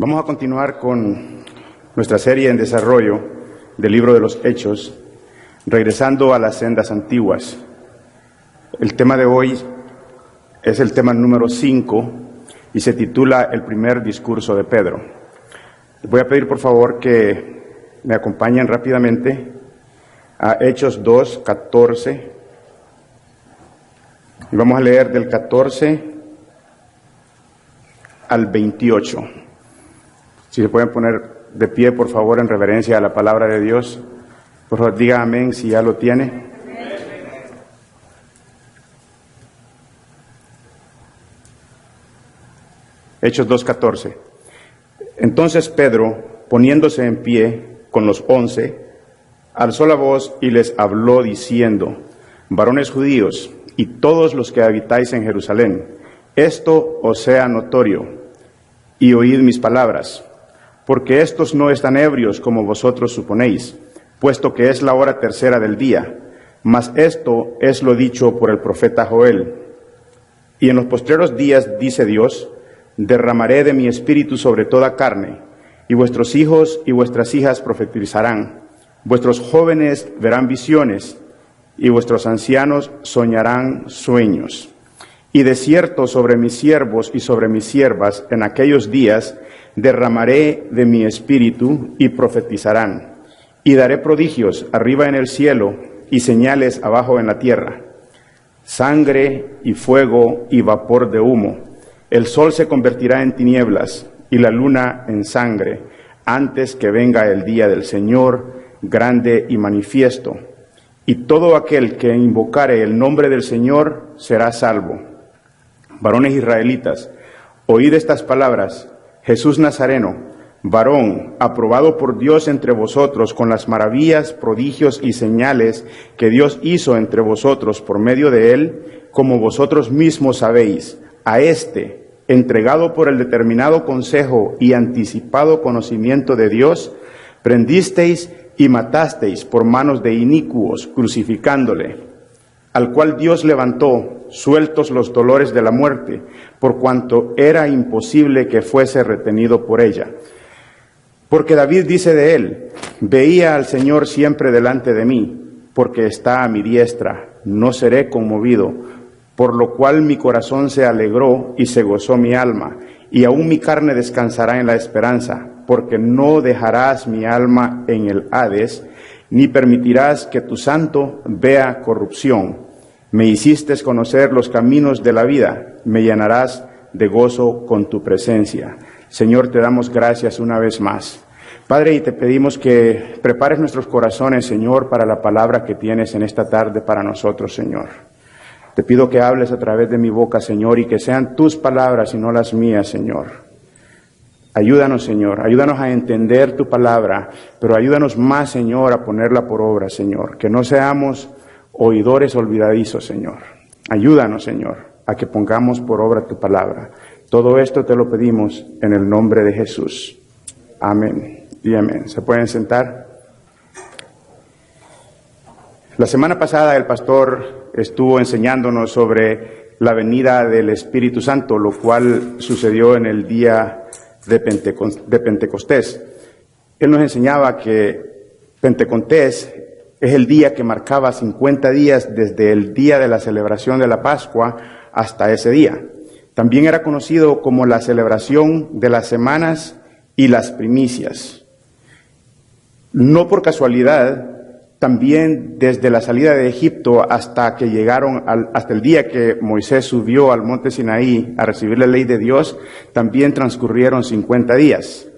Vamos a continuar con nuestra serie en desarrollo del libro de los Hechos, regresando a las sendas antiguas. El tema de hoy es el tema número 5 y se titula El primer discurso de Pedro. Les voy a pedir por favor que me acompañen rápidamente a Hechos 2, 14. Y vamos a leer del 14 al 28. Si se pueden poner de pie, por favor, en reverencia a la palabra de Dios. Por favor, diga amén si ya lo tiene. Hechos 2:14. Entonces Pedro, poniéndose en pie con los 11, alzó la voz y les habló diciendo: varones judíos y todos los que habitáis en Jerusalén, esto os sea notorio, y oíd mis palabras. Porque estos no están ebrios como vosotros suponéis, puesto que es la hora tercera del día. Mas esto es lo dicho por el profeta Joel. Y en los postreros días, dice Dios, derramaré de mi espíritu sobre toda carne, y vuestros hijos y vuestras hijas profetizarán, vuestros jóvenes verán visiones, y vuestros ancianos soñarán sueños. Y de cierto sobre mis siervos y sobre mis siervas en aquellos días derramaré de mi espíritu y profetizarán. Y daré prodigios arriba en el cielo y señales abajo en la tierra: sangre y fuego y vapor de humo. El sol se convertirá en tinieblas y la luna en sangre, antes que venga el día del Señor grande y manifiesto. Y todo aquel que invocare el nombre del Señor será salvo. Varones israelitas, oíd estas palabras: Jesús Nazareno, varón, aprobado por Dios entre vosotros con las maravillas, prodigios y señales que Dios hizo entre vosotros por medio de él, como vosotros mismos sabéis, a este, entregado por el determinado consejo y anticipado conocimiento de Dios, prendisteis y matasteis por manos de inicuos, crucificándole, al cual Dios levantó, sueltos los dolores de la muerte, por cuanto era imposible que fuese retenido por ella. Porque David dice de él: veía al Señor siempre delante de mí, porque está a mi diestra, no seré conmovido, por lo cual mi corazón se alegró y se gozó mi alma, y aún mi carne descansará en la esperanza, porque no dejarás mi alma en el Hades, ni permitirás que tu santo vea corrupción. Me hiciste conocer los caminos de la vida, me llenarás de gozo con tu presencia. Señor, te damos gracias una vez más. Padre, y te pedimos que prepares nuestros corazones, Señor, para la palabra que tienes en esta tarde para nosotros, Señor. Te pido que hables a través de mi boca, Señor, y que sean tus palabras y no las mías, Señor. Ayúdanos, Señor, ayúdanos a entender tu palabra, pero ayúdanos más, Señor, a ponerla por obra, Señor. Que no seamos oidores olvidadizos, Señor. Ayúdanos, Señor, a que pongamos por obra tu palabra. Todo esto te lo pedimos en el nombre de Jesús. Amén y amén. ¿Se pueden sentar? La semana pasada el pastor estuvo enseñándonos sobre la venida del Espíritu Santo, lo cual sucedió en el día de Pentecostés. Él nos enseñaba que Pentecostés es el día que marcaba 50 días desde el día de la celebración de la Pascua hasta ese día. También era conocido como la celebración de las semanas y las primicias. No por casualidad, también desde la salida de Egipto hasta que llegaron hasta el día que Moisés subió al monte Sinaí a recibir la ley de Dios, también transcurrieron 50 días.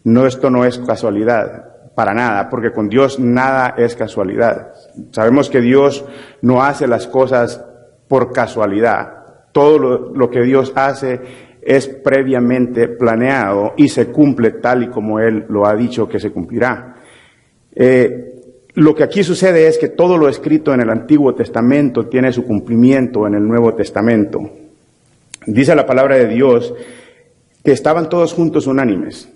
Esto no es casualidad. Para nada, porque con Dios nada es casualidad. Sabemos que Dios no hace las cosas por casualidad. Todo lo que Dios hace es previamente planeado y se cumple tal y como Él lo ha dicho que se cumplirá. Lo que aquí sucede es que todo lo escrito en el Antiguo Testamento tiene su cumplimiento en el Nuevo Testamento. Dice la palabra de Dios que estaban todos juntos unánimes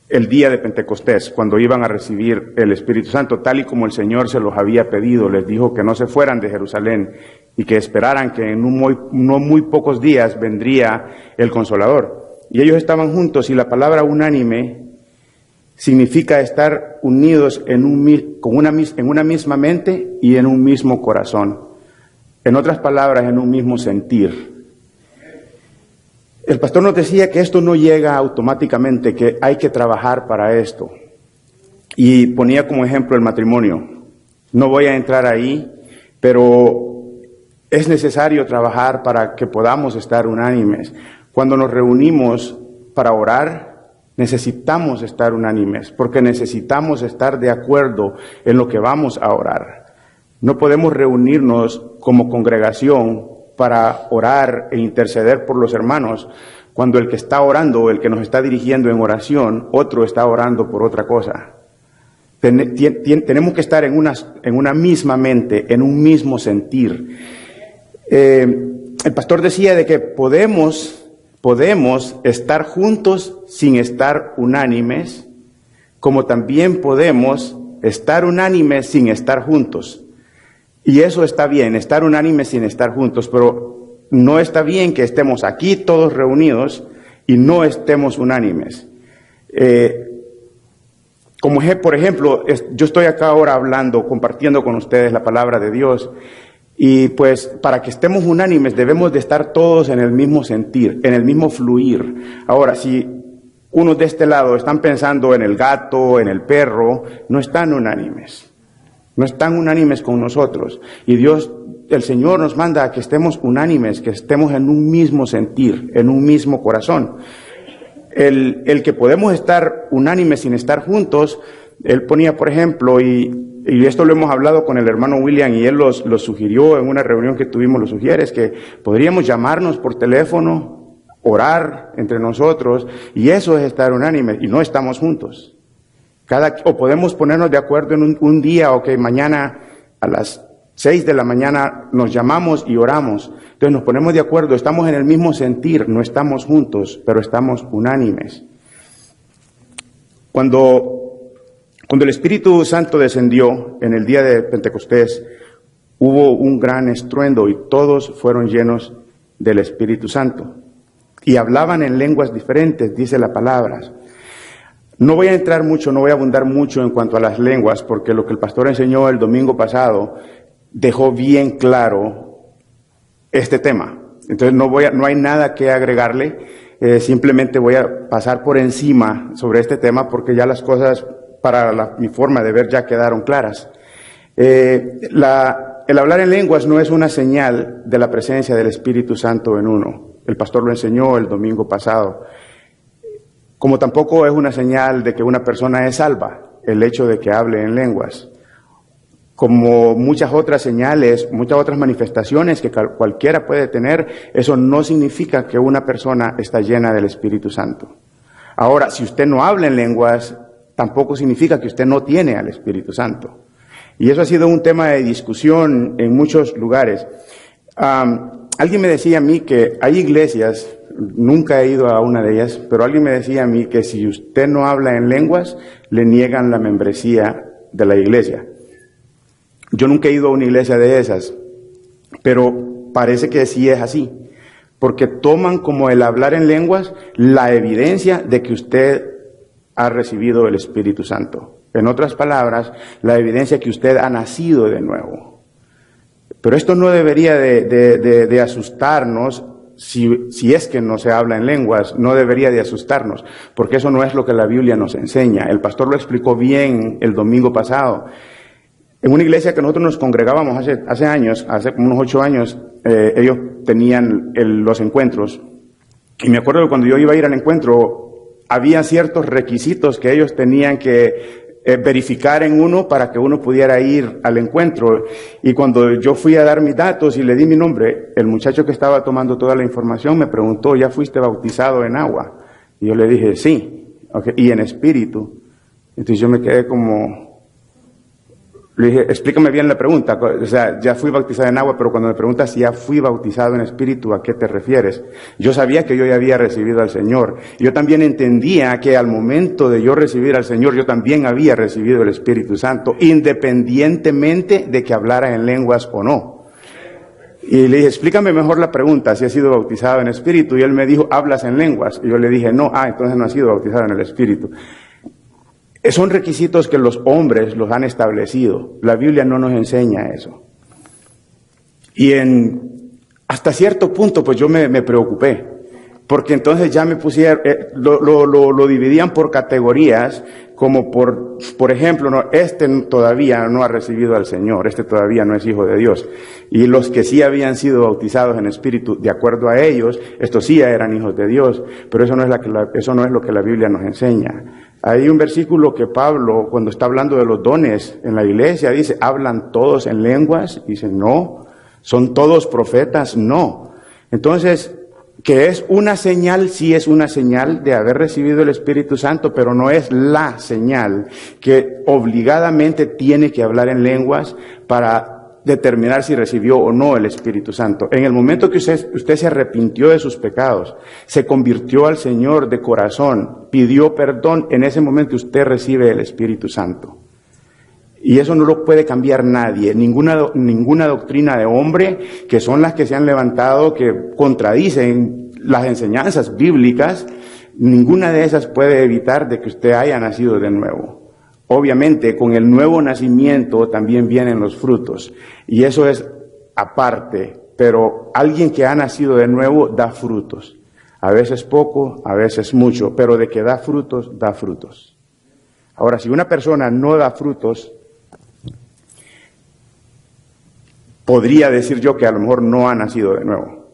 el día de Pentecostés, cuando iban a recibir el Espíritu Santo, tal y como el Señor se los había pedido. Les dijo que no se fueran de Jerusalén y que esperaran que en no muy pocos días vendría el Consolador. y ellos estaban juntos, y la palabra unánime significa estar unidos en una misma mente y en un mismo corazón. En otras palabras, en un mismo sentir. El pastor nos decía que esto no llega automáticamente, que hay que trabajar para esto. Y ponía como ejemplo el matrimonio. No voy a entrar ahí, pero es necesario trabajar para que podamos estar unánimes. Cuando nos reunimos para orar, necesitamos estar unánimes, porque necesitamos estar de acuerdo en lo que vamos a orar. No podemos reunirnos como congregación para orar e interceder por los hermanos, cuando el que está orando, el que nos está dirigiendo en oración, otro está orando por otra cosa. Tenemos que estar en una misma mente, en un mismo sentir. El pastor decía de que podemos estar juntos sin estar unánimes, como también podemos estar unánimes sin estar juntos. Y eso está bien, estar unánimes sin estar juntos, pero no está bien que estemos aquí todos reunidos y no estemos unánimes. Como por ejemplo, yo estoy acá ahora hablando, compartiendo con ustedes la palabra de Dios, y pues para que estemos unánimes debemos de estar todos en el mismo sentir, en el mismo fluir. Ahora, si unos de este lado están pensando en el gato, en el perro, no están unánimes. No están unánimes con nosotros. Y Dios, el Señor nos manda a que estemos unánimes, que estemos en un mismo sentir, en un mismo corazón. El que podemos estar unánimes sin estar juntos, él ponía, por ejemplo, y esto lo hemos hablado con el hermano William, y él lo sugirió en una reunión que tuvimos, lo sugiere, es que podríamos llamarnos por teléfono, orar entre nosotros, y eso es estar unánimes, y no estamos juntos. O podemos ponernos de acuerdo en un día, o que mañana a las 6 de la mañana nos llamamos y oramos. Entonces nos ponemos de acuerdo, estamos en el mismo sentir, no estamos juntos, pero estamos unánimes. Cuando el Espíritu Santo descendió en el día de Pentecostés, hubo un gran estruendo y todos fueron llenos del Espíritu Santo. Y hablaban en lenguas diferentes, dice la palabra. No voy a entrar mucho, no voy a abundar mucho en cuanto a las lenguas, porque lo que el pastor enseñó el domingo pasado dejó bien claro este tema. Entonces no hay nada que agregarle, simplemente voy a pasar por encima sobre este tema, porque ya las cosas para mi forma de ver ya quedaron claras. El hablar en lenguas no es una señal de la presencia del Espíritu Santo en uno. El pastor lo enseñó el domingo pasado. Como tampoco es una señal de que una persona es salva, el hecho de que hable en lenguas. Como muchas otras señales, muchas otras manifestaciones que cualquiera puede tener, eso no significa que una persona está llena del Espíritu Santo. Ahora, si usted no habla en lenguas, tampoco significa que usted no tiene al Espíritu Santo. Y eso ha sido un tema de discusión en muchos lugares. Alguien me decía a mí que hay iglesias, nunca he ido a una de ellas, pero alguien me decía a mí que si usted no habla en lenguas, le niegan la membresía de la iglesia. Yo nunca he ido a una iglesia de esas, pero parece que sí es así, porque toman como el hablar en lenguas la evidencia de que usted ha recibido el Espíritu Santo. En otras palabras, la evidencia que usted ha nacido de nuevo. Pero esto no debería de asustarnos. Si es que no se habla en lenguas, no debería de asustarnos, porque eso no es lo que la Biblia nos enseña. El pastor lo explicó bien el domingo pasado. En una iglesia que nosotros nos congregábamos hace años, hace unos 8 años, ellos tenían los encuentros. Y me acuerdo que cuando yo iba a ir al encuentro, había ciertos requisitos que ellos tenían que verificar en uno para que uno pudiera ir al encuentro. Y cuando yo fui a dar mis datos y le di mi nombre, el muchacho que estaba tomando toda la información me preguntó, ¿ya fuiste bautizado en agua? Y yo le dije, sí, okay, y en espíritu. Entonces yo me quedé como, le dije, explícame bien la pregunta. O sea, ya fui bautizado en agua, pero cuando me preguntas si ya fui bautizado en espíritu, ¿a qué te refieres? Yo sabía que yo ya había recibido al Señor. Yo también entendía que al momento de yo recibir al Señor, yo también había recibido el Espíritu Santo, independientemente de que hablara en lenguas o no. Y le dije, explícame mejor la pregunta, si has sido bautizado en espíritu. Y él me dijo, ¿hablas en lenguas? Y yo le dije, no, entonces no has sido bautizado en el espíritu. Son requisitos que los hombres los han establecido. La Biblia no nos enseña eso. Y hasta cierto punto, pues yo me preocupé. Porque entonces ya me pusieron, lo dividían por categorías, como por ejemplo, no, este todavía no ha recibido al Señor, este todavía no es hijo de Dios. Y los que sí habían sido bautizados en espíritu, de acuerdo a ellos, estos sí eran hijos de Dios, pero eso no es lo que la Biblia nos enseña. Hay un versículo que Pablo, cuando está hablando de los dones en la iglesia, dice, ¿hablan todos en lenguas? Dice, no. ¿Son todos profetas? No. Entonces, que es una señal, sí es una señal de haber recibido el Espíritu Santo, pero no es la señal que obligadamente tiene que hablar en lenguas para determinar si recibió o no el Espíritu Santo. En el momento que usted se arrepintió de sus pecados, se convirtió al Señor de corazón, pidió perdón, en ese momento usted recibe el Espíritu Santo. Y eso no lo puede cambiar nadie, ninguna doctrina de hombre, que son las que se han levantado, que contradicen las enseñanzas bíblicas, ninguna de esas puede evitar de que usted haya nacido de nuevo. Obviamente, con el nuevo nacimiento también vienen los frutos, y eso es aparte, pero alguien que ha nacido de nuevo da frutos. A veces poco, a veces mucho, pero de que da frutos, da frutos. Ahora, si una persona no da frutos, podría decir yo que a lo mejor no ha nacido de nuevo.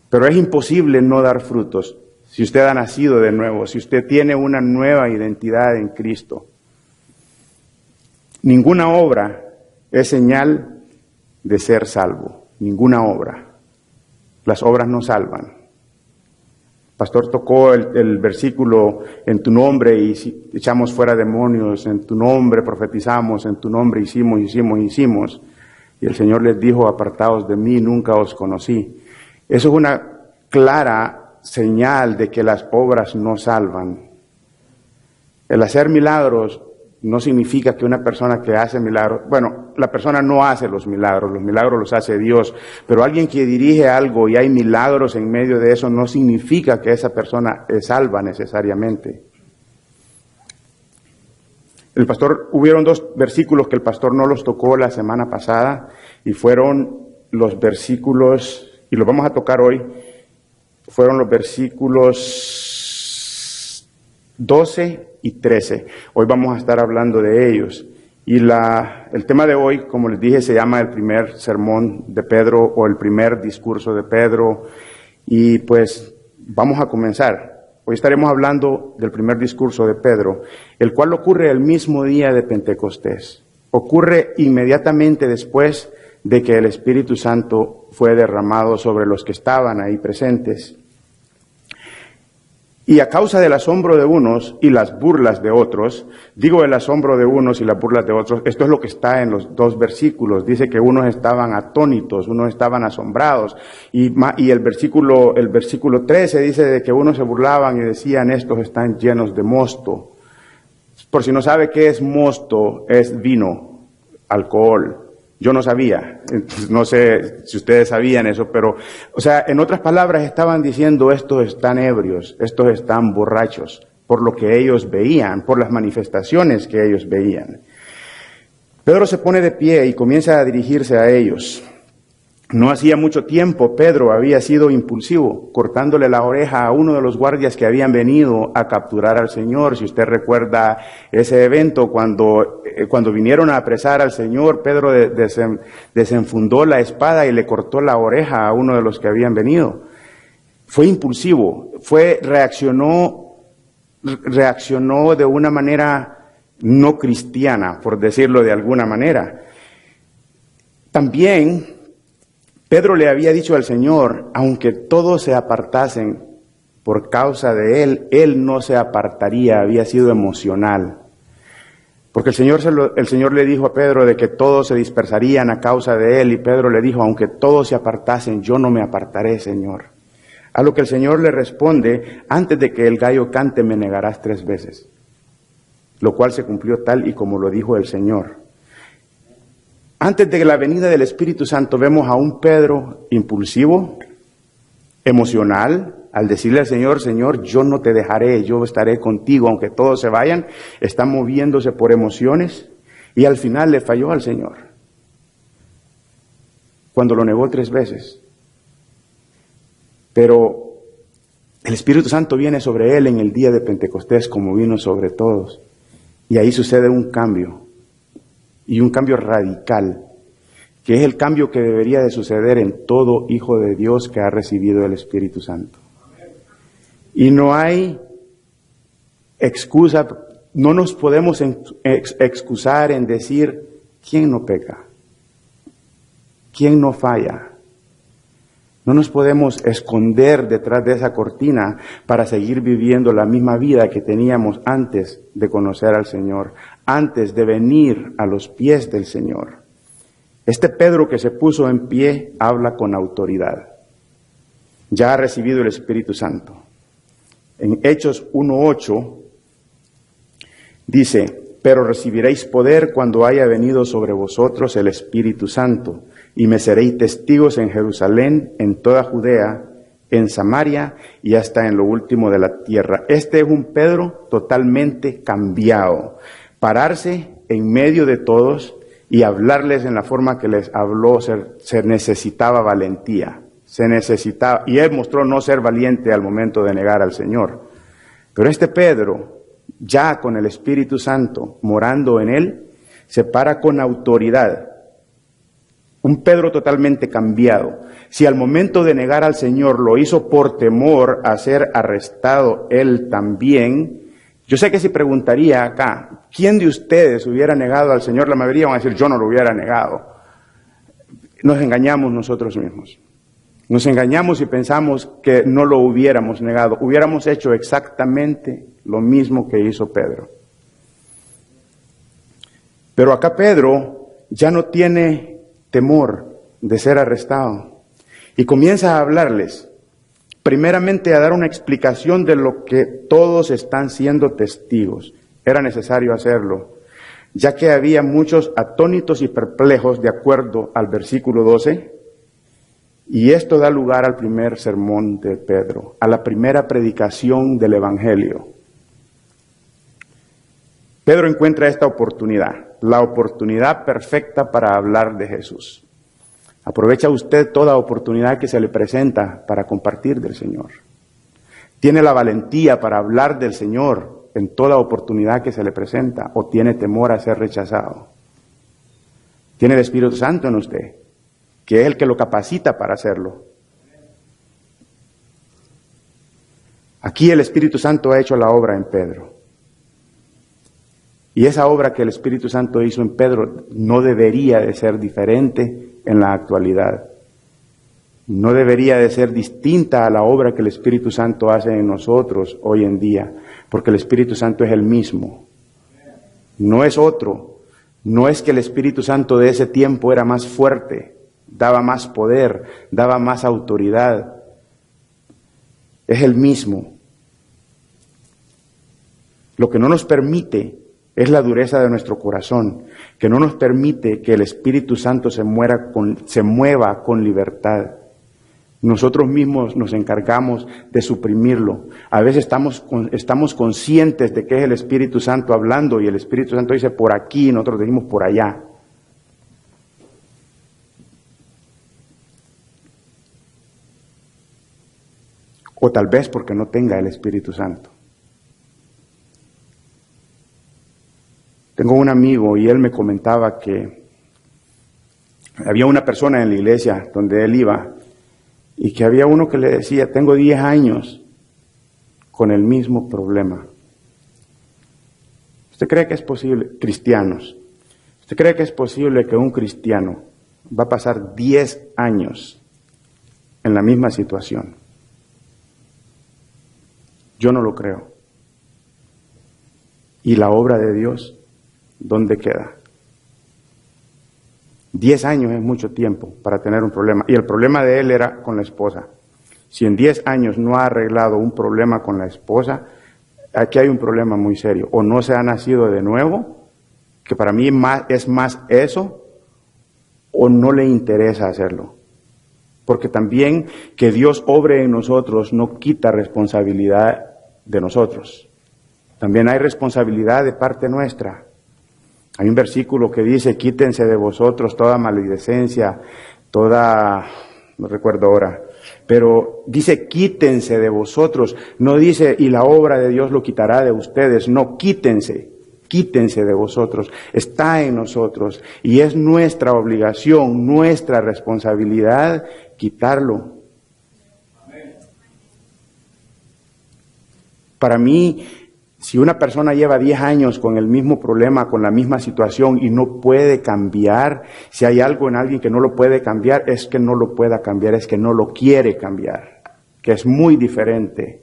Pero es imposible no dar frutos si usted ha nacido de nuevo, si usted tiene una nueva identidad en Cristo. Ninguna obra es señal de ser salvo. Ninguna obra. Las obras no salvan. El pastor tocó el versículo, en tu nombre y echamos fuera demonios, en tu nombre profetizamos, en tu nombre hicimos. Y el Señor les dijo, apartaos de mí, nunca os conocí. Eso es una clara señal de que las obras no salvan. El hacer milagros no significa que una persona que hace milagros, bueno, la persona no hace los milagros los hace Dios, pero alguien que dirige algo y hay milagros en medio de eso no significa que esa persona es salva necesariamente. Hubieron 2 versículos que el pastor no los tocó la semana pasada y fueron los versículos, y los vamos a tocar hoy, fueron los versículos 12 y 13. Hoy vamos a estar hablando de ellos. Y el tema de hoy, como les dije, se llama el primer sermón de Pedro o el primer discurso de Pedro. Y pues vamos a comenzar. Hoy estaremos hablando del primer discurso de Pedro, el cual ocurre el mismo día de Pentecostés. Ocurre inmediatamente después de que el Espíritu Santo fue derramado sobre los que estaban ahí presentes. Y a causa del asombro de unos y las burlas de otros, digo el asombro de unos y las burlas de otros, esto es lo que está en los 2 versículos, dice que unos estaban atónitos, unos estaban asombrados, y el versículo 13 dice de que unos se burlaban y decían, estos están llenos de mosto. Por si no sabe qué es mosto, es vino, alcohol. Yo no sabía, no sé si ustedes sabían eso, pero, o sea, en otras palabras estaban diciendo, estos están ebrios, estos están borrachos, por lo que ellos veían, por las manifestaciones que ellos veían. Pedro se pone de pie y comienza a dirigirse a ellos. No hacía mucho tiempo Pedro había sido impulsivo, cortándole la oreja a uno de los guardias que habían venido a capturar al Señor. Si usted recuerda ese evento, cuando vinieron a apresar al Señor, Pedro desenfundó la espada y le cortó la oreja a uno de los que habían venido. Fue impulsivo, reaccionó de una manera no cristiana, por decirlo de alguna manera. También Pedro le había dicho al Señor, aunque todos se apartasen por causa de él no se apartaría, había sido emocional. Porque el Señor le dijo a Pedro de que todos se dispersarían a causa de él, y Pedro le dijo, aunque todos se apartasen, yo no me apartaré, Señor. A lo que el Señor le responde, antes de que el gallo cante me negarás 3 veces. Lo cual se cumplió tal y como lo dijo el Señor. Antes de la venida del Espíritu Santo vemos a un Pedro impulsivo, emocional, al decirle al Señor, Señor, yo no te dejaré, yo estaré contigo, aunque todos se vayan, está moviéndose por emociones, y al final le falló al Señor, cuando lo negó 3 veces. Pero el Espíritu Santo viene sobre él en el día de Pentecostés, como vino sobre todos, y ahí sucede un cambio, y un cambio radical, que es el cambio que debería de suceder en todo hijo de Dios que ha recibido el Espíritu Santo. Y no hay excusa, no nos podemos excusar en decir, ¿quién no peca? ¿Quién no falla? No nos podemos esconder detrás de esa cortina para seguir viviendo la misma vida que teníamos antes de conocer al Señor, antes de venir a los pies del Señor. Este Pedro que se puso en pie habla con autoridad. Ya ha recibido el Espíritu Santo. En Hechos 1:8 dice, pero recibiréis poder cuando haya venido sobre vosotros el Espíritu Santo, y me seréis testigos en Jerusalén, en toda Judea, en Samaria y hasta en lo último de la tierra. Este es un Pedro totalmente cambiado. Pararse en medio de todos y hablarles en la forma que les habló, se necesitaba valentía. Se necesitaba, y él mostró no ser valiente al momento de negar al Señor. Pero este Pedro, ya con el Espíritu Santo morando en él, se para con autoridad. Un Pedro totalmente cambiado. Si al momento de negar al Señor lo hizo por temor a ser arrestado él también, yo sé que si preguntaría acá, ¿quién de ustedes hubiera negado al Señor? La mayoría van a decir, yo no lo hubiera negado. Nos engañamos nosotros mismos. Nos engañamos y pensamos que no lo hubiéramos negado. Hubiéramos hecho exactamente lo mismo que hizo Pedro. Pero acá Pedro ya no tiene temor de ser arrestado y comienza a hablarles, primeramente a dar una explicación de lo que todos están siendo testigos. Era necesario hacerlo, ya que había muchos atónitos y perplejos de acuerdo al versículo 12, y esto da lugar al primer sermón de Pedro, a la primera predicación del Evangelio. Pedro encuentra esta oportunidad, la oportunidad perfecta para hablar de Jesús. Aprovecha usted toda oportunidad que se le presenta para compartir del Señor. ¿Tiene la valentía para hablar del Señor en toda oportunidad que se le presenta o tiene temor a ser rechazado? ¿Tiene el Espíritu Santo en usted, que es el que lo capacita para hacerlo? Aquí el Espíritu Santo ha hecho la obra en Pedro. Y esa obra que el Espíritu Santo hizo en Pedro no debería de ser diferente en la actualidad. No debería de ser distinta a la obra que el Espíritu Santo hace en nosotros hoy en día, porque el Espíritu Santo es el mismo. No es otro. No es que el Espíritu Santo de ese tiempo era más fuerte, daba más poder, daba más autoridad. Es el mismo. Lo que no nos permite es la dureza de nuestro corazón, que no nos permite que el Espíritu Santo se mueva con libertad. Nosotros mismos nos encargamos de suprimirlo. A veces estamos conscientes de que es el Espíritu Santo hablando y el Espíritu Santo dice por aquí y nosotros decimos por allá. O tal vez porque no tenga el Espíritu Santo. Tengo un amigo y él me comentaba que había una persona en la iglesia donde él iba y que había uno que le decía, tengo 10 años con el mismo problema. ¿Usted cree que es posible, cristianos, usted cree que es posible que un cristiano va a pasar 10 años en la misma situación? Yo no lo creo. ¿Y la obra de Dios dónde queda? 10 años es mucho tiempo para tener un problema. Y el problema de él era con la esposa. Si en 10 años no ha arreglado un problema con la esposa, aquí hay un problema muy serio. O no se ha nacido de nuevo, que para mí es más eso, o no le interesa hacerlo. Porque también que Dios obre en nosotros no quita responsabilidad de nosotros. También hay responsabilidad de parte nuestra. Hay un versículo que dice, quítense de vosotros toda maledicencia, no recuerdo ahora, pero dice quítense de vosotros, no dice y la obra de Dios lo quitará de ustedes, no, quítense de vosotros, está en nosotros y es nuestra obligación, nuestra responsabilidad quitarlo. Para mí, si una persona lleva 10 años con el mismo problema, con la misma situación y no puede cambiar, si hay algo en alguien que no lo puede cambiar, es que no lo pueda cambiar, es que no lo quiere cambiar, que es muy diferente.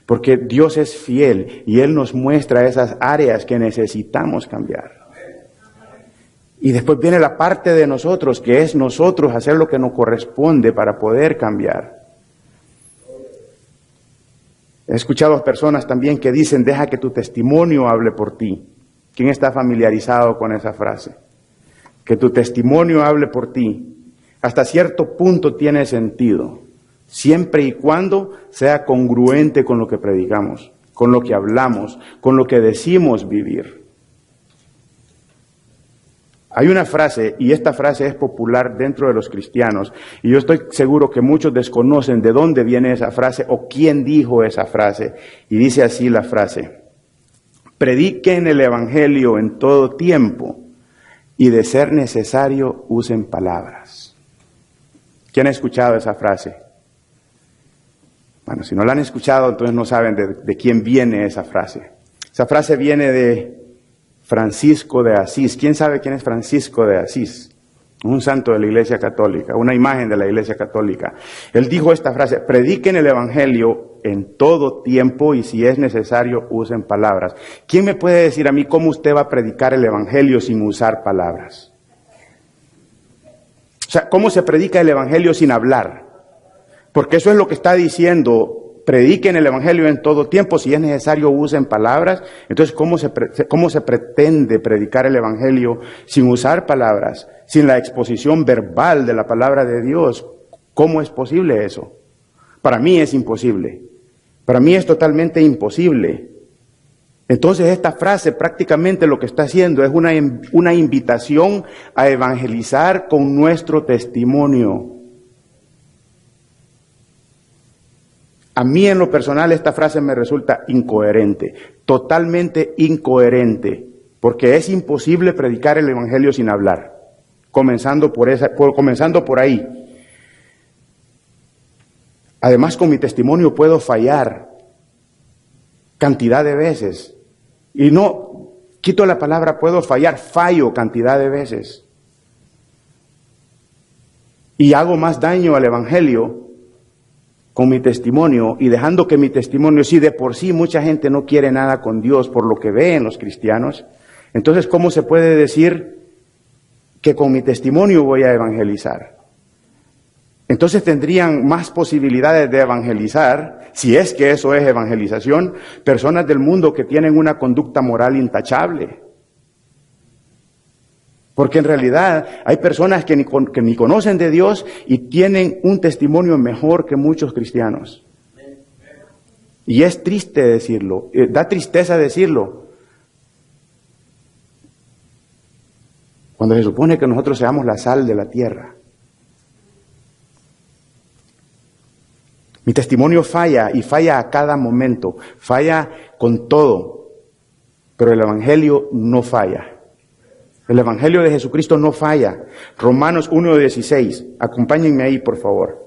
Porque Dios es fiel y Él nos muestra esas áreas que necesitamos cambiar. Y después viene la parte de nosotros, que es nosotros hacer lo que nos corresponde para poder cambiar. He escuchado a personas también que dicen, deja que tu testimonio hable por ti. ¿Quién está familiarizado con esa frase? Que tu testimonio hable por ti. Hasta cierto punto tiene sentido, siempre y cuando sea congruente con lo que predicamos, con lo que hablamos, con lo que decimos vivir. Hay una frase, y esta frase es popular dentro de los cristianos, y yo estoy seguro que muchos desconocen de dónde viene esa frase o quién dijo esa frase, y dice así la frase: prediquen el evangelio en todo tiempo, y de ser necesario usen palabras. ¿Quién ha escuchado esa frase? Bueno, si no la han escuchado, entonces no saben de quién viene esa frase. Esa frase viene de Francisco de Asís. ¿Quién sabe quién es Francisco de Asís? Un santo de la Iglesia Católica, una imagen de la Iglesia Católica. Él dijo esta frase: prediquen el evangelio en todo tiempo y si es necesario usen palabras. ¿Quién me puede decir a mí cómo usted va a predicar el evangelio sin usar palabras? O sea, ¿cómo se predica el evangelio sin hablar? Porque eso es lo que está diciendo. Prediquen el evangelio en todo tiempo, si es necesario usen palabras. Entonces, ¿cómo se pretende predicar el evangelio sin usar palabras, sin la exposición verbal de la palabra de Dios? ¿Cómo es posible eso? Para mí es imposible. Para mí es totalmente imposible. Entonces, esta frase prácticamente lo que está haciendo es una invitación a evangelizar con nuestro testimonio. A mí en lo personal esta frase me resulta incoherente, totalmente incoherente, porque es imposible predicar el evangelio sin hablar, comenzando por ahí. Además, con mi testimonio puedo fallar cantidad de veces, y no quito la palabra puedo fallar, fallo cantidad de veces, y hago más daño al evangelio con mi testimonio y dejando que mi testimonio, si de por sí mucha gente no quiere nada con Dios por lo que ve en los cristianos, entonces ¿cómo se puede decir que con mi testimonio voy a evangelizar? Entonces tendrían más posibilidades de evangelizar, si es que eso es evangelización, personas del mundo que tienen una conducta moral intachable. Porque en realidad hay personas que ni conocen de Dios y tienen un testimonio mejor que muchos cristianos. Y es triste decirlo, da tristeza decirlo. Cuando se supone que nosotros seamos la sal de la tierra. Mi testimonio falla y falla a cada momento, falla con todo, pero el evangelio no falla. El evangelio de Jesucristo no falla. Romanos 1:16. Acompáñenme ahí, por favor.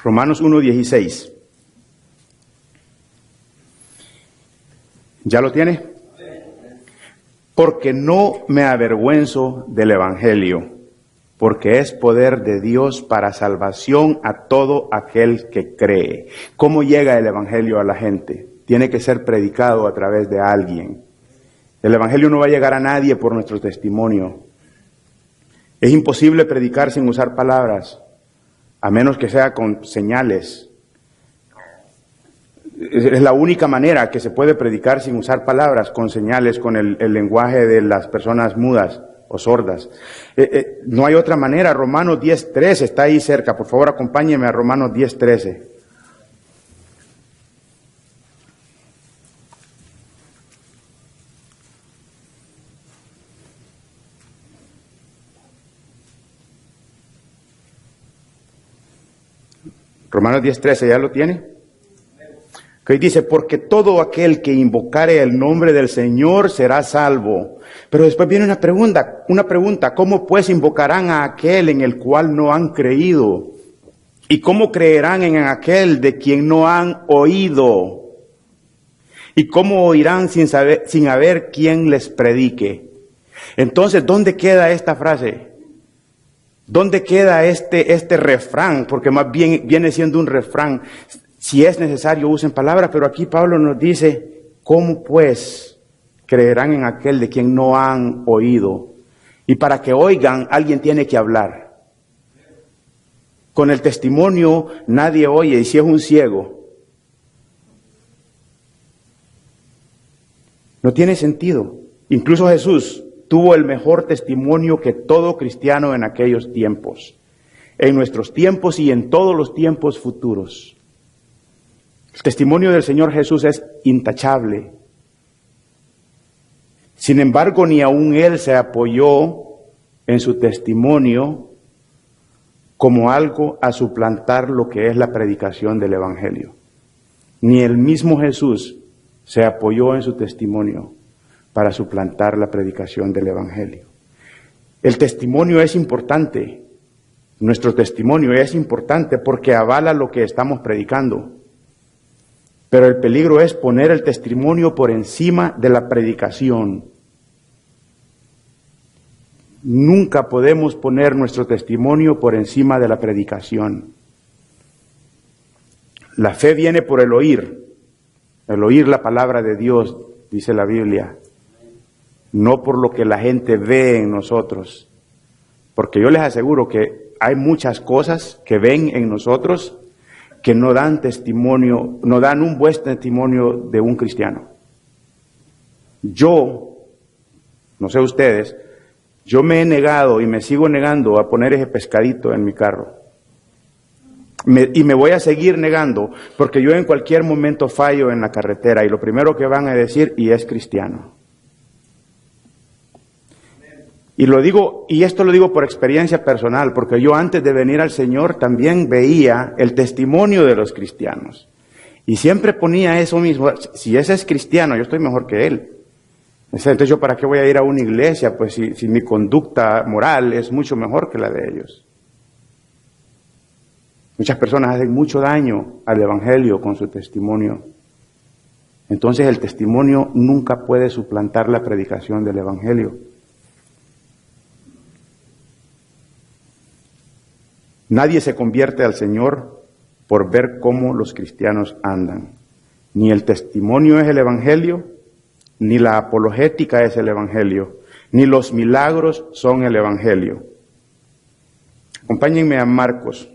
Romanos 1:16. ¿Ya lo tiene? Porque no me avergüenzo del evangelio, porque es poder de Dios para salvación a todo aquel que cree. ¿Cómo llega el evangelio a la gente? Tiene que ser predicado a través de alguien. El evangelio no va a llegar a nadie por nuestro testimonio. Es imposible predicar sin usar palabras, a menos que sea con señales. Es la única manera que se puede predicar sin usar palabras, con señales, con el lenguaje de las personas mudas o sordas. No hay otra manera. Romanos 10:13 está ahí cerca. Por favor, acompáñeme a Romanos 10:13. Romanos 10:13, ¿ya lo tiene? Que dice, porque todo aquel que invocare el nombre del Señor será salvo. Pero después viene una pregunta, ¿cómo pues invocarán a aquel en el cual no han creído? ¿Y cómo creerán en aquel de quien no han oído? ¿Y cómo oirán sin haber quien les predique? Entonces, ¿dónde queda esta frase? ¿Dónde queda este refrán? Porque más bien viene siendo un refrán. Si es necesario, usen palabras, pero aquí Pablo nos dice, ¿cómo pues creerán en aquel de quien no han oído? Y para que oigan, alguien tiene que hablar. Con el testimonio nadie oye, y si es un ciego, no tiene sentido. Incluso Jesús tuvo el mejor testimonio que todo cristiano en aquellos tiempos, en nuestros tiempos y en todos los tiempos futuros. El testimonio del Señor Jesús es intachable. Sin embargo, ni aun Él se apoyó en su testimonio como algo a suplantar lo que es la predicación del Evangelio. Ni el mismo Jesús se apoyó en su testimonio para suplantar la predicación del Evangelio. El testimonio es importante. Nuestro testimonio es importante porque avala lo que estamos predicando. Pero el peligro es poner el testimonio por encima de la predicación. Nunca podemos poner nuestro testimonio por encima de la predicación. La fe viene por el oír la palabra de Dios, dice la Biblia, no por lo que la gente ve en nosotros. Porque yo les aseguro que hay muchas cosas que ven en nosotros que no dan testimonio, no dan un buen testimonio de un cristiano. Yo, no sé ustedes, yo me he negado y me sigo negando a poner ese pescadito en mi carro. Y me voy a seguir negando porque yo en cualquier momento fallo en la carretera y lo primero que van a decir, y es cristiano. Y esto lo digo por experiencia personal, porque yo antes de venir al Señor también veía el testimonio de los cristianos. Y siempre ponía eso mismo, si ese es cristiano, yo estoy mejor que él. Entonces yo ¿para qué voy a ir a una iglesia? Pues si mi conducta moral es mucho mejor que la de ellos. Muchas personas hacen mucho daño al Evangelio con su testimonio. Entonces el testimonio nunca puede suplantar la predicación del Evangelio. Nadie se convierte al Señor por ver cómo los cristianos andan. Ni el testimonio es el Evangelio, ni la apologética es el Evangelio, ni los milagros son el Evangelio. Acompáñenme a Marcos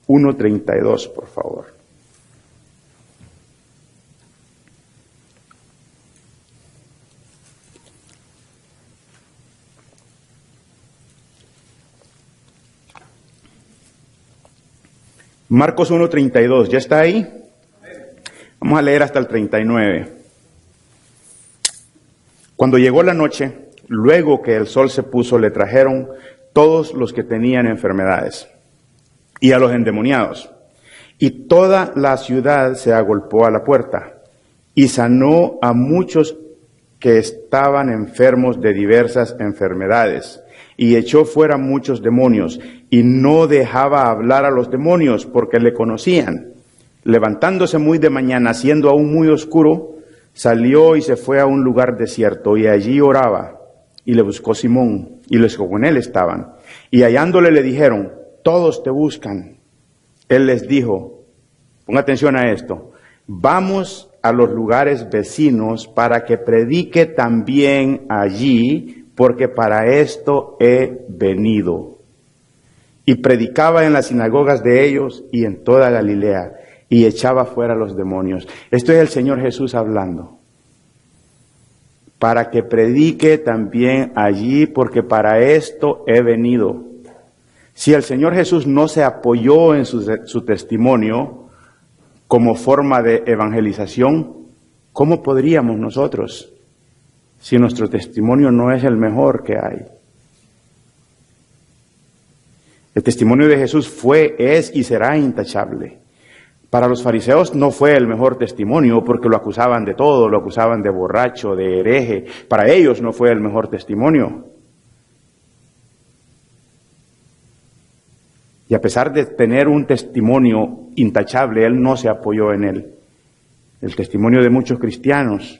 1:32, por favor. Marcos 1:32, ¿ya está ahí? Vamos a leer hasta el 39. Cuando llegó la noche, luego que el sol se puso, le trajeron todos los que tenían enfermedades y a los endemoniados. Y toda la ciudad se agolpó a la puerta y sanó a muchos que estaban enfermos de diversas enfermedades y echó fuera muchos demonios y no dejaba hablar a los demonios porque le conocían. Levantándose muy de mañana, siendo aún muy oscuro, salió y se fue a un lugar desierto y allí oraba. Y le buscó Simón y los que con él estaban. Y hallándole le dijeron, todos te buscan. Él les dijo, ponga atención a esto, vamos a los lugares vecinos para que predique también allí, porque para esto he venido. Y predicaba en las sinagogas de ellos y en toda Galilea, y echaba fuera los demonios. Esto es el Señor Jesús hablando. Para que predique también allí, porque para esto he venido. Si el Señor Jesús no se apoyó en su testimonio como forma de evangelización, ¿cómo podríamos nosotros, si nuestro testimonio no es el mejor que hay? El testimonio de Jesús fue, es y será intachable. Para los fariseos no fue el mejor testimonio porque lo acusaban de todo, lo acusaban de borracho, de hereje. Para ellos no fue el mejor testimonio. Y a pesar de tener un testimonio intachable, él no se apoyó en él. El testimonio de muchos cristianos,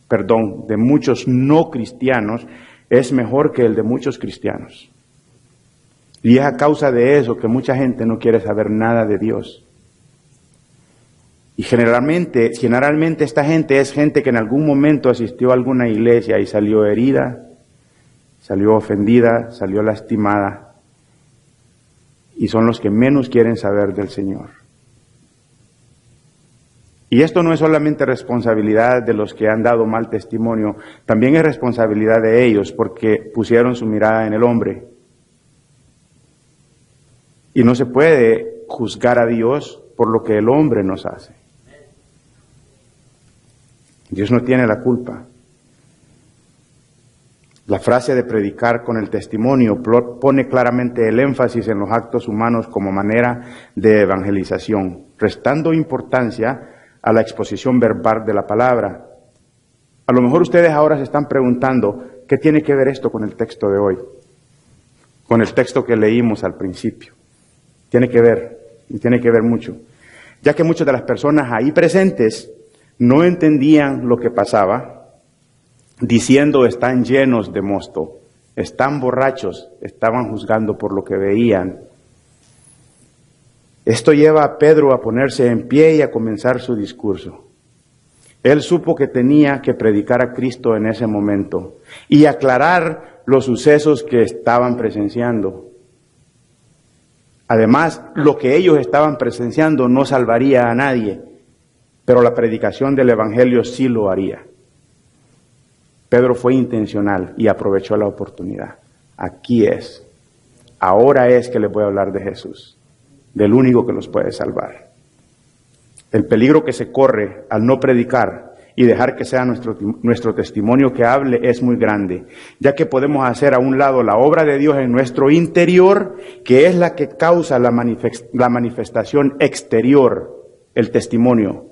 de muchos no cristianos, es mejor que el de muchos cristianos. Y es a causa de eso que mucha gente no quiere saber nada de Dios. Y generalmente esta gente es gente que en algún momento asistió a alguna iglesia y salió herida, salió ofendida, salió lastimada. Y son los que menos quieren saber del Señor. Y esto no es solamente responsabilidad de los que han dado mal testimonio, también es responsabilidad de ellos porque pusieron su mirada en el hombre. Y no se puede juzgar a Dios por lo que el hombre nos hace. Dios no tiene la culpa. La frase de predicar con el testimonio pone claramente el énfasis en los actos humanos como manera de evangelización, restando importancia a la exposición verbal de la palabra. A lo mejor ustedes ahora se están preguntando, ¿qué tiene que ver esto con el texto de hoy? Con el texto que leímos al principio. Tiene que ver, y tiene que ver mucho, ya que muchas de las personas ahí presentes no entendían lo que pasaba, diciendo están llenos de mosto, están borrachos, estaban juzgando por lo que veían. Esto lleva a Pedro a ponerse en pie y a comenzar su discurso. Él supo que tenía que predicar a Cristo en ese momento y aclarar los sucesos que estaban presenciando. Además, lo que ellos estaban presenciando no salvaría a nadie, pero la predicación del Evangelio sí lo haría. Pedro fue intencional y aprovechó la oportunidad. Aquí es, ahora es que les voy a hablar de Jesús, del único que nos puede salvar. El peligro que se corre al no predicar y dejar que sea nuestro testimonio que hable es muy grande, ya que podemos hacer a un lado la obra de Dios en nuestro interior, que es la que causa la manifestación exterior, el testimonio.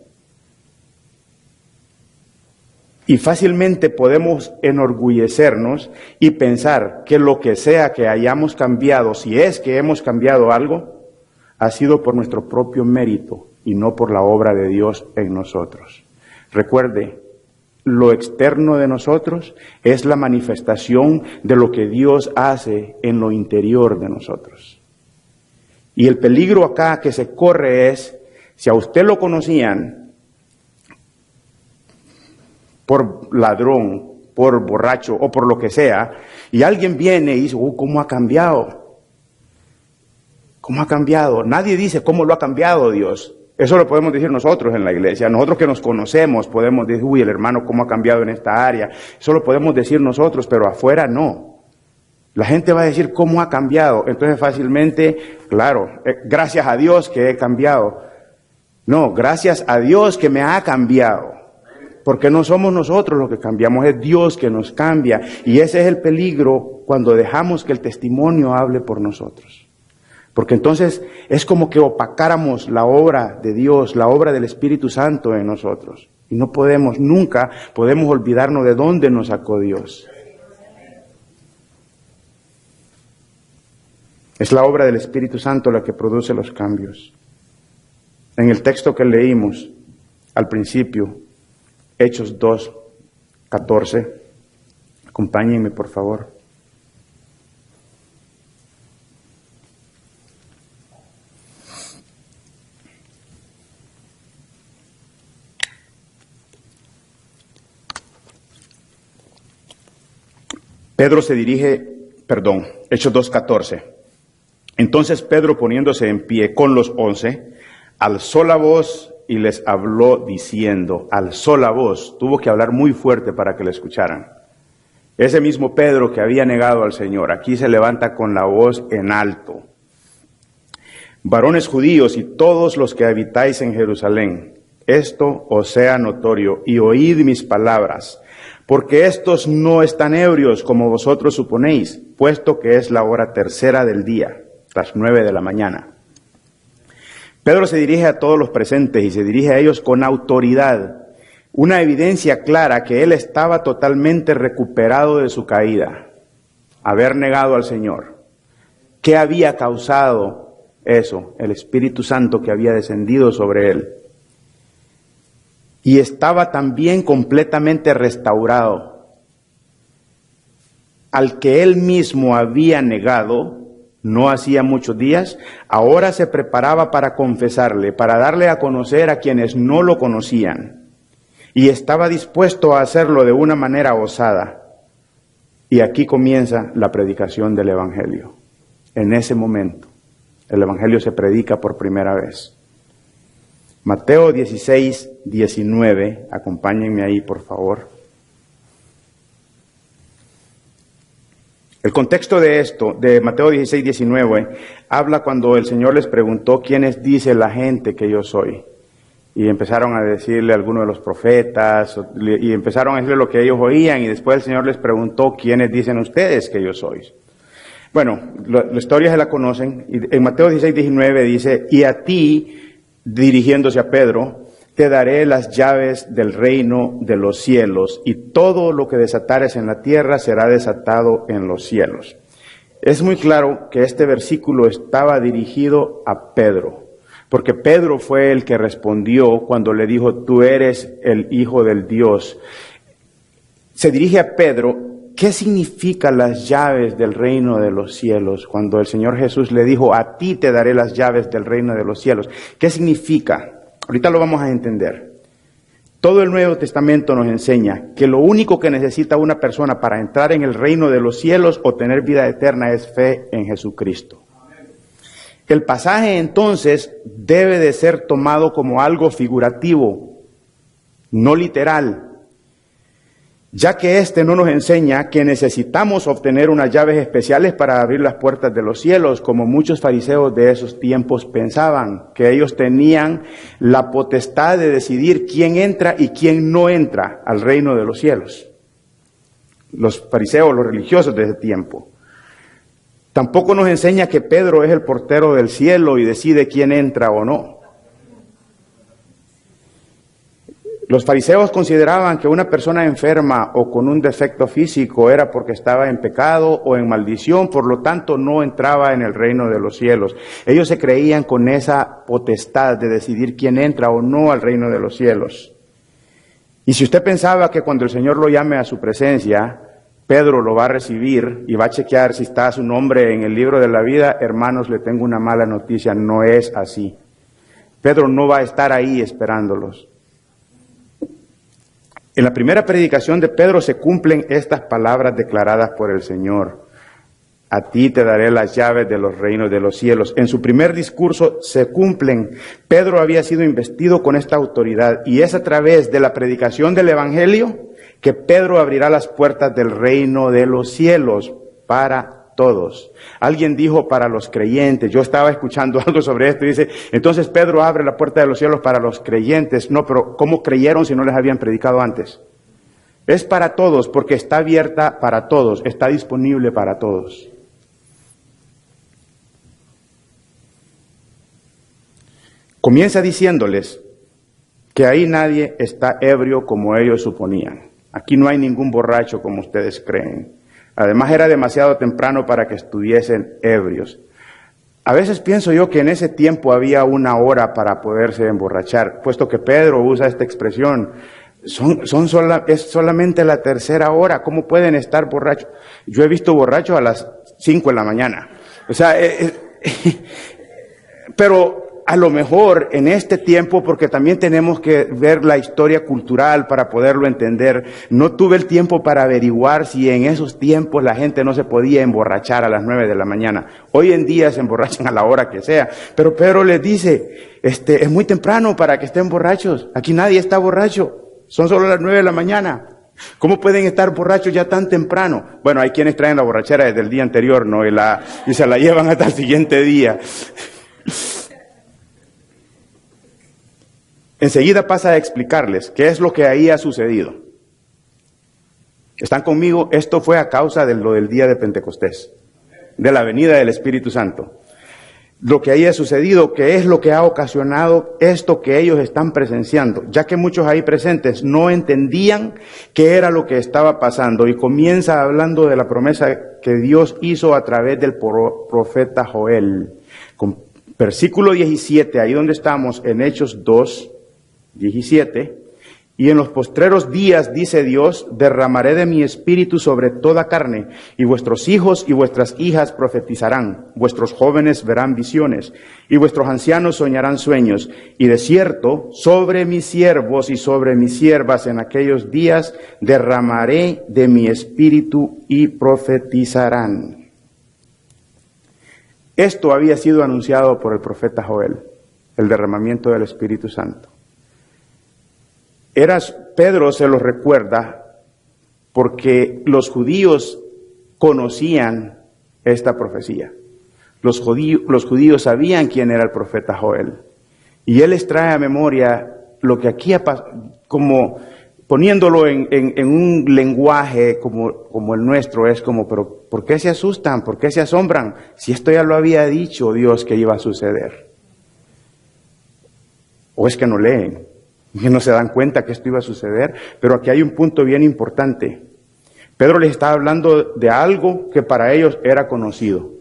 Y fácilmente podemos enorgullecernos y pensar que lo que sea que hayamos cambiado, si es que hemos cambiado algo, ha sido por nuestro propio mérito y no por la obra de Dios en nosotros. Recuerde, lo externo de nosotros es la manifestación de lo que Dios hace en lo interior de nosotros. Y el peligro acá que se corre es, si a usted lo conocían por ladrón, por borracho o por lo que sea, y alguien viene y dice, ¿cómo ha cambiado? ¿Cómo ha cambiado? Nadie dice cómo lo ha cambiado Dios. Eso lo podemos decir nosotros en la iglesia. Nosotros que nos conocemos podemos decir, el hermano cómo ha cambiado en esta área. Eso lo podemos decir nosotros, pero afuera no. La gente va a decir cómo ha cambiado. Entonces fácilmente, claro, gracias a Dios que he cambiado. No, gracias a Dios que me ha cambiado. Porque no somos nosotros los que cambiamos, es Dios que nos cambia. Y ese es el peligro cuando dejamos que el testimonio hable por nosotros. Porque entonces es como que opacáramos la obra de Dios, la obra del Espíritu Santo en nosotros. Y no podemos, nunca podemos olvidarnos de dónde nos sacó Dios. Es la obra del Espíritu Santo la que produce los cambios. En el texto que leímos al principio, Hechos 2:14, acompáñenme por favor. Hechos 2:14. Entonces Pedro, poniéndose en pie con los 11, alzó la voz y les habló diciendo, alzó la voz, tuvo que hablar muy fuerte para que le escucharan. Ese mismo Pedro que había negado al Señor, aquí se levanta con la voz en alto. Varones judíos y todos los que habitáis en Jerusalén, esto os sea notorio y oíd mis palabras, porque estos no están ebrios como vosotros suponéis, puesto que es la hora tercera del día, las 9 de la mañana. Pedro se dirige a todos los presentes y se dirige a ellos con autoridad, una evidencia clara que él estaba totalmente recuperado de su caída, haber negado al Señor. ¿Qué había causado eso? El Espíritu Santo que había descendido sobre él. Y estaba también completamente restaurado. Al que él mismo había negado, no hacía muchos días, ahora se preparaba para confesarle, para darle a conocer a quienes no lo conocían. Y estaba dispuesto a hacerlo de una manera osada. Y aquí comienza la predicación del Evangelio. En ese momento, el Evangelio se predica por primera vez. Mateo 16, 19, acompáñenme ahí, por favor. El contexto de esto, de Mateo 16, 19, habla cuando el Señor les preguntó quiénes dice la gente que yo soy. Y empezaron a decirle a algunos de los profetas, y empezaron a decirle lo que ellos oían, y después el Señor les preguntó quiénes dicen ustedes que yo soy. Bueno, la historia se la conocen. En Mateo 16, 19 dice, y a ti, dirigiéndose a Pedro, te daré las llaves del reino de los cielos, y todo lo que desatares en la tierra será desatado en los cielos. Es muy claro que este versículo estaba dirigido a Pedro, porque Pedro fue el que respondió cuando le dijo, tú eres el Hijo del Dios. Se dirige a Pedro. ¿Qué significan las llaves del reino de los cielos? Cuando el Señor Jesús le dijo, a ti te daré las llaves del reino de los cielos. ¿Qué significa? Ahorita lo vamos a entender. Todo el Nuevo Testamento nos enseña que lo único que necesita una persona para entrar en el reino de los cielos o tener vida eterna es fe en Jesucristo. El pasaje entonces debe de ser tomado como algo figurativo, no literal, ya que este no nos enseña que necesitamos obtener unas llaves especiales para abrir las puertas de los cielos, como muchos fariseos de esos tiempos pensaban, que ellos tenían la potestad de decidir quién entra y quién no entra al reino de los cielos. Los fariseos, los religiosos de ese tiempo. Tampoco nos enseña que Pedro es el portero del cielo y decide quién entra o no. Los fariseos consideraban que una persona enferma o con un defecto físico era porque estaba en pecado o en maldición, por lo tanto no entraba en el reino de los cielos. Ellos se creían con esa potestad de decidir quién entra o no al reino de los cielos. Y si usted pensaba que cuando el Señor lo llame a su presencia, Pedro lo va a recibir y va a chequear si está su nombre en el libro de la vida, hermanos, le tengo una mala noticia, no es así. Pedro no va a estar ahí esperándolos. En la primera predicación de Pedro se cumplen estas palabras declaradas por el Señor. A ti te daré las llaves de los reinos de los cielos. En su primer discurso se cumplen. Pedro había sido investido con esta autoridad y es a través de la predicación del Evangelio que Pedro abrirá las puertas del reino de los cielos para todos. Alguien dijo para los creyentes. Yo estaba escuchando algo sobre esto y dice, entonces Pedro abre la puerta de los cielos para los creyentes. No, pero ¿cómo creyeron si no les habían predicado antes? Es para todos porque está abierta para todos, está disponible para todos. Comienza diciéndoles que ahí nadie está ebrio como ellos suponían. Aquí no hay ningún borracho como ustedes creen. Además era demasiado temprano para que estuviesen ebrios. A veces pienso yo que en ese tiempo había una hora para poderse emborrachar, puesto que Pedro usa esta expresión. Es solamente la tercera hora, ¿cómo pueden estar borrachos? Yo he visto borrachos a las 5 de la mañana. O sea, pero a lo mejor en este tiempo, porque también tenemos que ver la historia cultural para poderlo entender, no tuve el tiempo para averiguar si en esos tiempos la gente no se podía emborrachar a las 9 de la mañana. Hoy en día se emborrachan a la hora que sea, pero Pedro les dice, es muy temprano para que estén borrachos, aquí nadie está borracho, son solo las 9 de la mañana. ¿Cómo pueden estar borrachos ya tan temprano? Bueno, hay quienes traen la borrachera desde el día anterior, ¿no? Y se la llevan hasta el siguiente día. Enseguida pasa a explicarles qué es lo que ahí ha sucedido. ¿Están conmigo? Esto fue a causa de lo del día de Pentecostés, de la venida del Espíritu Santo. Lo que ahí ha sucedido, que es lo que ha ocasionado esto que ellos están presenciando, ya que muchos ahí presentes no entendían qué era lo que estaba pasando, y comienza hablando de la promesa que Dios hizo a través del profeta Joel. Con versículo 17, ahí donde estamos, en Hechos 2:17, y en los postreros días, dice Dios, derramaré de mi espíritu sobre toda carne, y vuestros hijos y vuestras hijas profetizarán, vuestros jóvenes verán visiones, y vuestros ancianos soñarán sueños, y de cierto, sobre mis siervos y sobre mis siervas en aquellos días derramaré de mi espíritu y profetizarán. Esto había sido anunciado por el profeta Joel, el derramamiento del Espíritu Santo. Pedro se los recuerda porque los judíos conocían esta profecía. Los judíos sabían quién era el profeta Joel. Y él les trae a memoria lo que aquí ha pasado, como poniéndolo en un lenguaje como el nuestro, es como, pero ¿por qué se asustan? ¿Por qué se asombran? Si esto ya lo había dicho Dios que iba a suceder. ¿O es que no leen? Que no se dan cuenta que esto iba a suceder. Pero aquí hay un punto bien importante. Pedro les está hablando de algo que para ellos era conocido.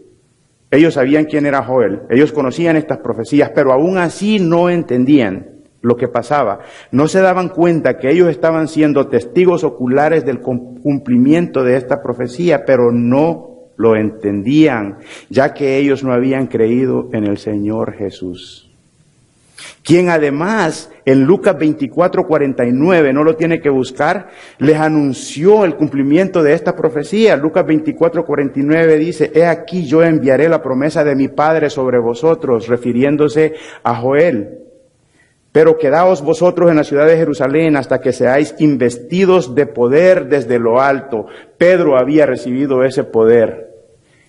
Ellos sabían quién era Joel, ellos conocían estas profecías, pero aún así no entendían lo que pasaba. No se daban cuenta que ellos estaban siendo testigos oculares del cumplimiento de esta profecía, pero no lo entendían, ya que ellos no habían creído en el Señor Jesús, quien además en Lucas 24:49, no lo tiene que buscar, les anunció el cumplimiento de esta profecía. Lucas 24:49 dice, he aquí yo enviaré la promesa de mi Padre sobre vosotros, refiriéndose a Joel. Pero quedaos vosotros en la ciudad de Jerusalén hasta que seáis investidos de poder desde lo alto. Pedro había recibido ese poder.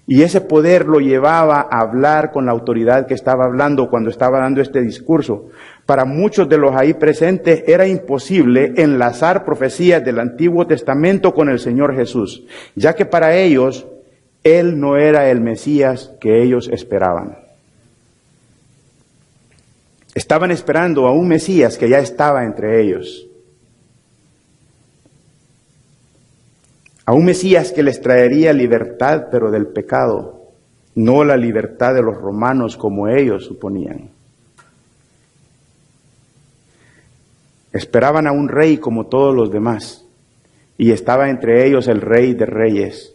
Y ese poder lo llevaba a hablar con la autoridad que estaba hablando cuando estaba dando este discurso. Para muchos de los ahí presentes era imposible enlazar profecías del Antiguo Testamento con el Señor Jesús, ya que para ellos Él no era el Mesías que ellos esperaban. Estaban esperando a un Mesías que ya estaba entre ellos. A un Mesías que les traería libertad, pero del pecado, no la libertad de los romanos como ellos suponían. Esperaban a un rey como todos los demás, y estaba entre ellos el Rey de Reyes,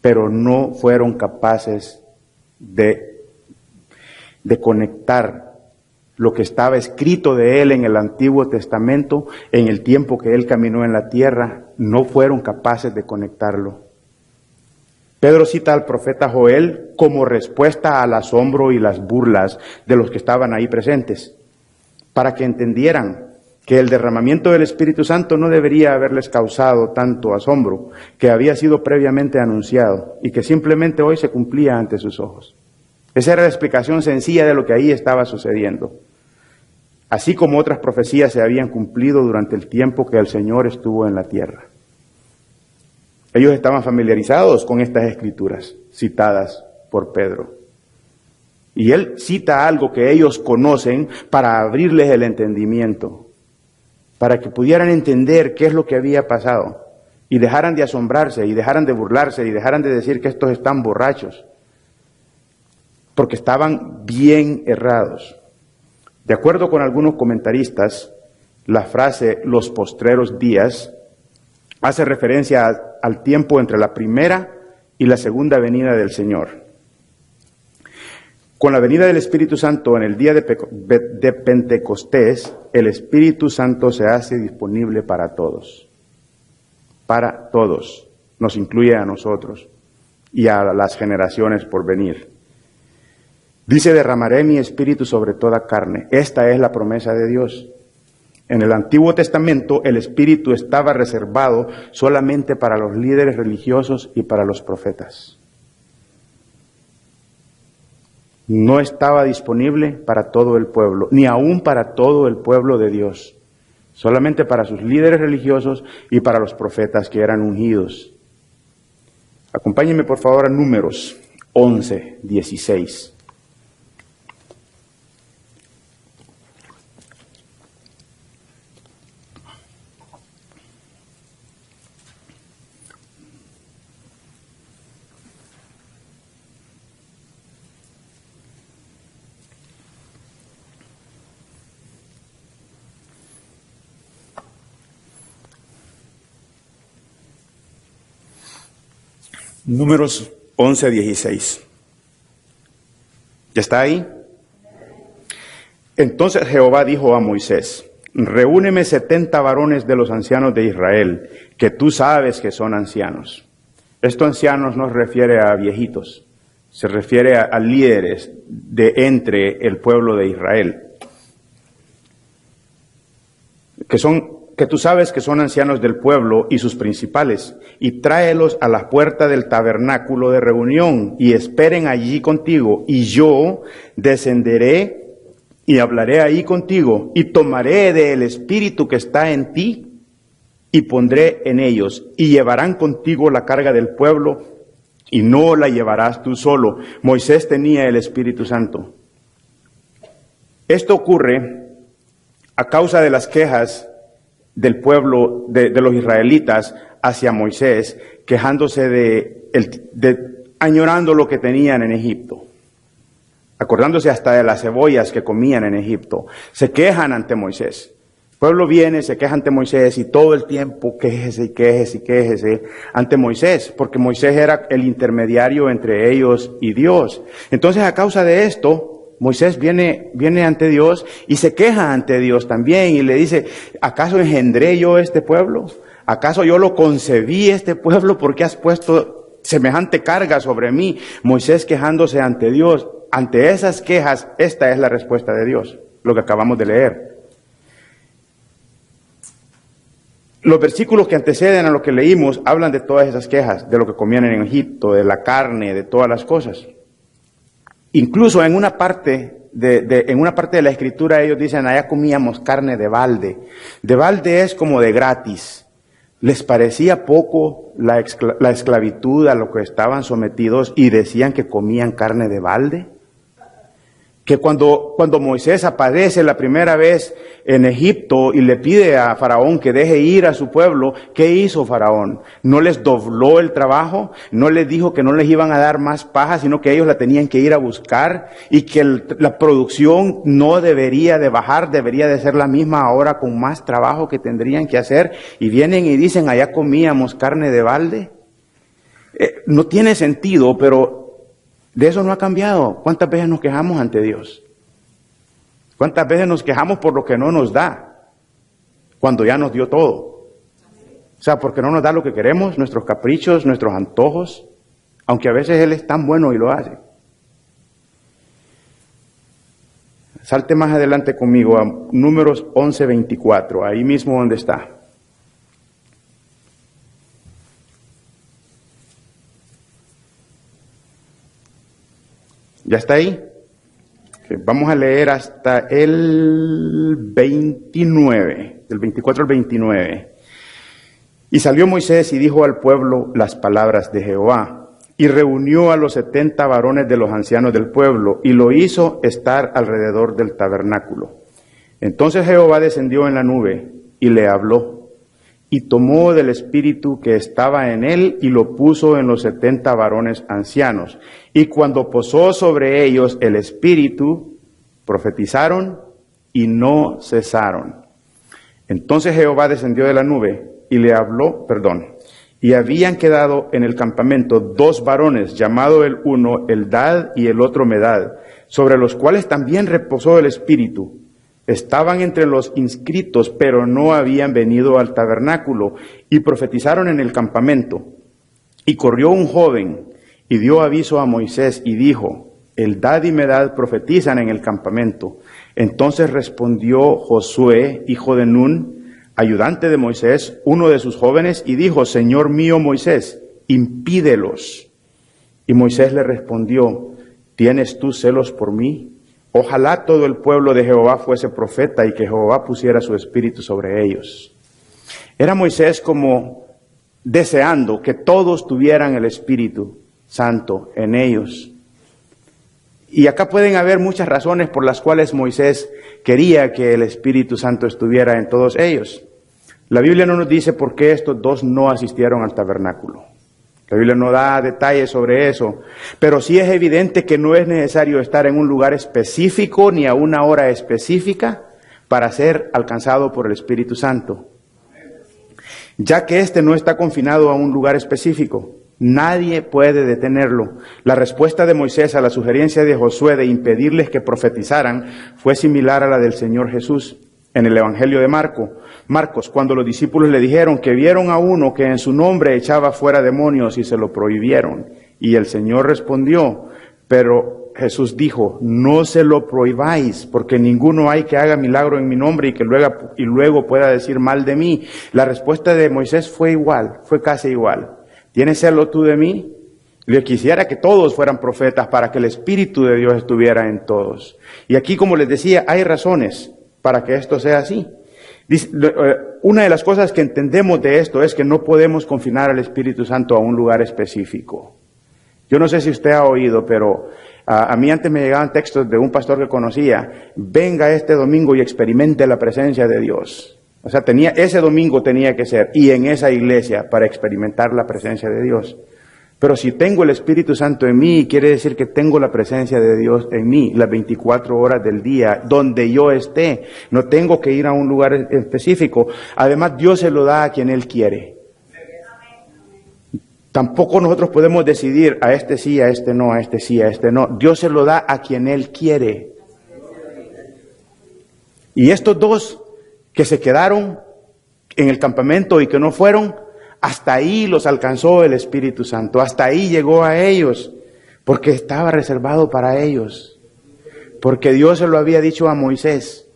pero no fueron capaces de conectar lo que estaba escrito de él en el Antiguo Testamento, en el tiempo que él caminó en la tierra, no fueron capaces de conectarlo. Pedro cita al profeta Joel como respuesta al asombro y las burlas de los que estaban ahí presentes, para que entendieran que el derramamiento del Espíritu Santo no debería haberles causado tanto asombro, que había sido previamente anunciado y que simplemente hoy se cumplía ante sus ojos. Esa era la explicación sencilla de lo que ahí estaba sucediendo. Así como otras profecías se habían cumplido durante el tiempo que el Señor estuvo en la tierra. Ellos estaban familiarizados con estas escrituras citadas por Pedro. Y él cita algo que ellos conocen para abrirles el entendimiento, para que pudieran entender qué es lo que había pasado y dejaran de asombrarse y dejaran de burlarse y dejaran de decir que estos están borrachos, porque estaban bien errados. De acuerdo con algunos comentaristas, la frase "los postreros días" hace referencia al tiempo entre la primera y la segunda venida del Señor. Con la venida del Espíritu Santo en el día de Pentecostés, el Espíritu Santo se hace disponible para todos. Para todos. Nos incluye a nosotros y a las generaciones por venir. Dice, derramaré mi espíritu sobre toda carne. Esta es la promesa de Dios. En el Antiguo Testamento el espíritu estaba reservado solamente para los líderes religiosos y para los profetas. No estaba disponible para todo el pueblo, ni aún para todo el pueblo de Dios. Solamente para sus líderes religiosos y para los profetas que eran ungidos. Acompáñenme por favor a Números 11:16. Números 11:16. ¿Ya está ahí? Entonces Jehová dijo a Moisés, reúneme 70 varones de los ancianos de Israel, que tú sabes que son ancianos. Esto ancianos no se refiere a viejitos, se refiere a líderes de entre el pueblo de Israel, que tú sabes que son ancianos del pueblo y sus principales, y tráelos a la puerta del tabernáculo de reunión, y esperen allí contigo, y yo descenderé y hablaré ahí contigo, y tomaré del espíritu que está en ti, y pondré en ellos, y llevarán contigo la carga del pueblo, y no la llevarás tú solo. Moisés tenía el Espíritu Santo. Esto ocurre a causa de las quejas del pueblo, de los israelitas hacia Moisés, quejándose añorando lo que tenían en Egipto, acordándose hasta de las cebollas que comían en Egipto. Se quejan ante Moisés. El pueblo viene, se queja ante Moisés y todo el tiempo quéjese ante Moisés, porque Moisés era el intermediario entre ellos y Dios. Entonces, a causa de esto, Moisés viene ante Dios y se queja ante Dios también y le dice, ¿acaso engendré yo este pueblo? ¿Acaso yo lo concebí este pueblo? ¿Por qué has puesto semejante carga sobre mí? Moisés quejándose ante Dios. Ante esas quejas, esta es la respuesta de Dios, lo que acabamos de leer. Los versículos que anteceden a lo que leímos hablan de todas esas quejas, de lo que comían en Egipto, de la carne, de todas las cosas. Incluso en una parte de la escritura ellos dicen, allá comíamos carne de balde. De balde es como de gratis. ¿Les parecía poco la esclavitud a lo que estaban sometidos y decían que comían carne de balde? Que cuando Moisés aparece la primera vez en Egipto y le pide a Faraón que deje ir a su pueblo, ¿qué hizo Faraón? ¿No les dobló el trabajo? ¿No les dijo que no les iban a dar más paja, sino que ellos la tenían que ir a buscar? Y que la producción no debería de bajar, debería de ser la misma ahora con más trabajo que tendrían que hacer. Y vienen y dicen, allá comíamos carne de balde. No tiene sentido, pero de eso no ha cambiado. ¿Cuántas veces nos quejamos ante Dios? ¿Cuántas veces nos quejamos por lo que no nos da? Cuando ya nos dio todo. O sea, porque no nos da lo que queremos, nuestros caprichos, nuestros antojos, aunque a veces Él es tan bueno y lo hace. Salte más adelante conmigo a Números 11:24, ahí mismo donde está. ¿Ya está ahí? Vamos a leer hasta el 29, del 24 al 29. Y salió Moisés y dijo al pueblo las palabras de Jehová, y reunió a los 70 varones de los ancianos del pueblo, y lo hizo estar alrededor del tabernáculo. Entonces Jehová descendió en la nube, y le habló, y tomó del espíritu que estaba en él, y lo puso en los 70 varones ancianos. Y cuando posó sobre ellos el espíritu, profetizaron y no cesaron. Entonces Jehová descendió de la nube y le habló, Y habían quedado en el campamento 2 varones, llamado el uno Eldad y el otro Medad, sobre los cuales también reposó el Espíritu. Estaban entre los inscritos, pero no habían venido al tabernáculo, y profetizaron en el campamento. Y corrió un joven, y dio aviso a Moisés, y dijo, Eldad y Medad profetizan en el campamento. Entonces respondió Josué, hijo de Nun, ayudante de Moisés, uno de sus jóvenes, y dijo, Señor mío Moisés, impídelos. Y Moisés le respondió, ¿tienes tú celos por mí? Ojalá todo el pueblo de Jehová fuese profeta y que Jehová pusiera su espíritu sobre ellos. Era Moisés como deseando que todos tuvieran el Espíritu Santo en ellos. Y acá pueden haber muchas razones por las cuales Moisés quería que el Espíritu Santo estuviera en todos ellos. La Biblia no nos dice por qué estos 2 no asistieron al tabernáculo. La Biblia no da detalles sobre eso, pero sí es evidente que no es necesario estar en un lugar específico ni a una hora específica para ser alcanzado por el Espíritu Santo, ya que éste no está confinado a un lugar específico. Nadie puede detenerlo. La respuesta de Moisés a la sugerencia de Josué de impedirles que profetizaran fue similar a la del Señor Jesús en el Evangelio de Marcos, cuando los discípulos le dijeron que vieron a uno que en su nombre echaba fuera demonios y se lo prohibieron. Y el Señor respondió, pero Jesús dijo, no se lo prohibáis, porque ninguno hay que haga milagro en mi nombre y luego pueda decir mal de mí. La respuesta de Moisés fue igual, fue casi igual. ¿Tienes celo tú de mí? Yo quisiera que todos fueran profetas para que el Espíritu de Dios estuviera en todos. Y aquí, como les decía, hay razones para que esto sea así. Una de las cosas que entendemos de esto es que no podemos confinar al Espíritu Santo a un lugar específico. Yo no sé si usted ha oído, pero a mí antes me llegaban textos de un pastor que conocía, venga este domingo y experimente la presencia de Dios. O sea, ese domingo tenía que ser, y en esa iglesia, para experimentar la presencia de Dios. Pero si tengo el Espíritu Santo en mí, quiere decir que tengo la presencia de Dios en mí, las 24 horas del día, donde yo esté. No tengo que ir a un lugar específico. Además, Dios se lo da a quien Él quiere. Tampoco nosotros podemos decidir a este sí, a este no, a este sí, a este no. Dios se lo da a quien Él quiere. Y estos 2 que se quedaron en el campamento y que no fueron, hasta ahí los alcanzó el Espíritu Santo, hasta ahí llegó a ellos, porque estaba reservado para ellos, porque Dios se lo había dicho a Moisés,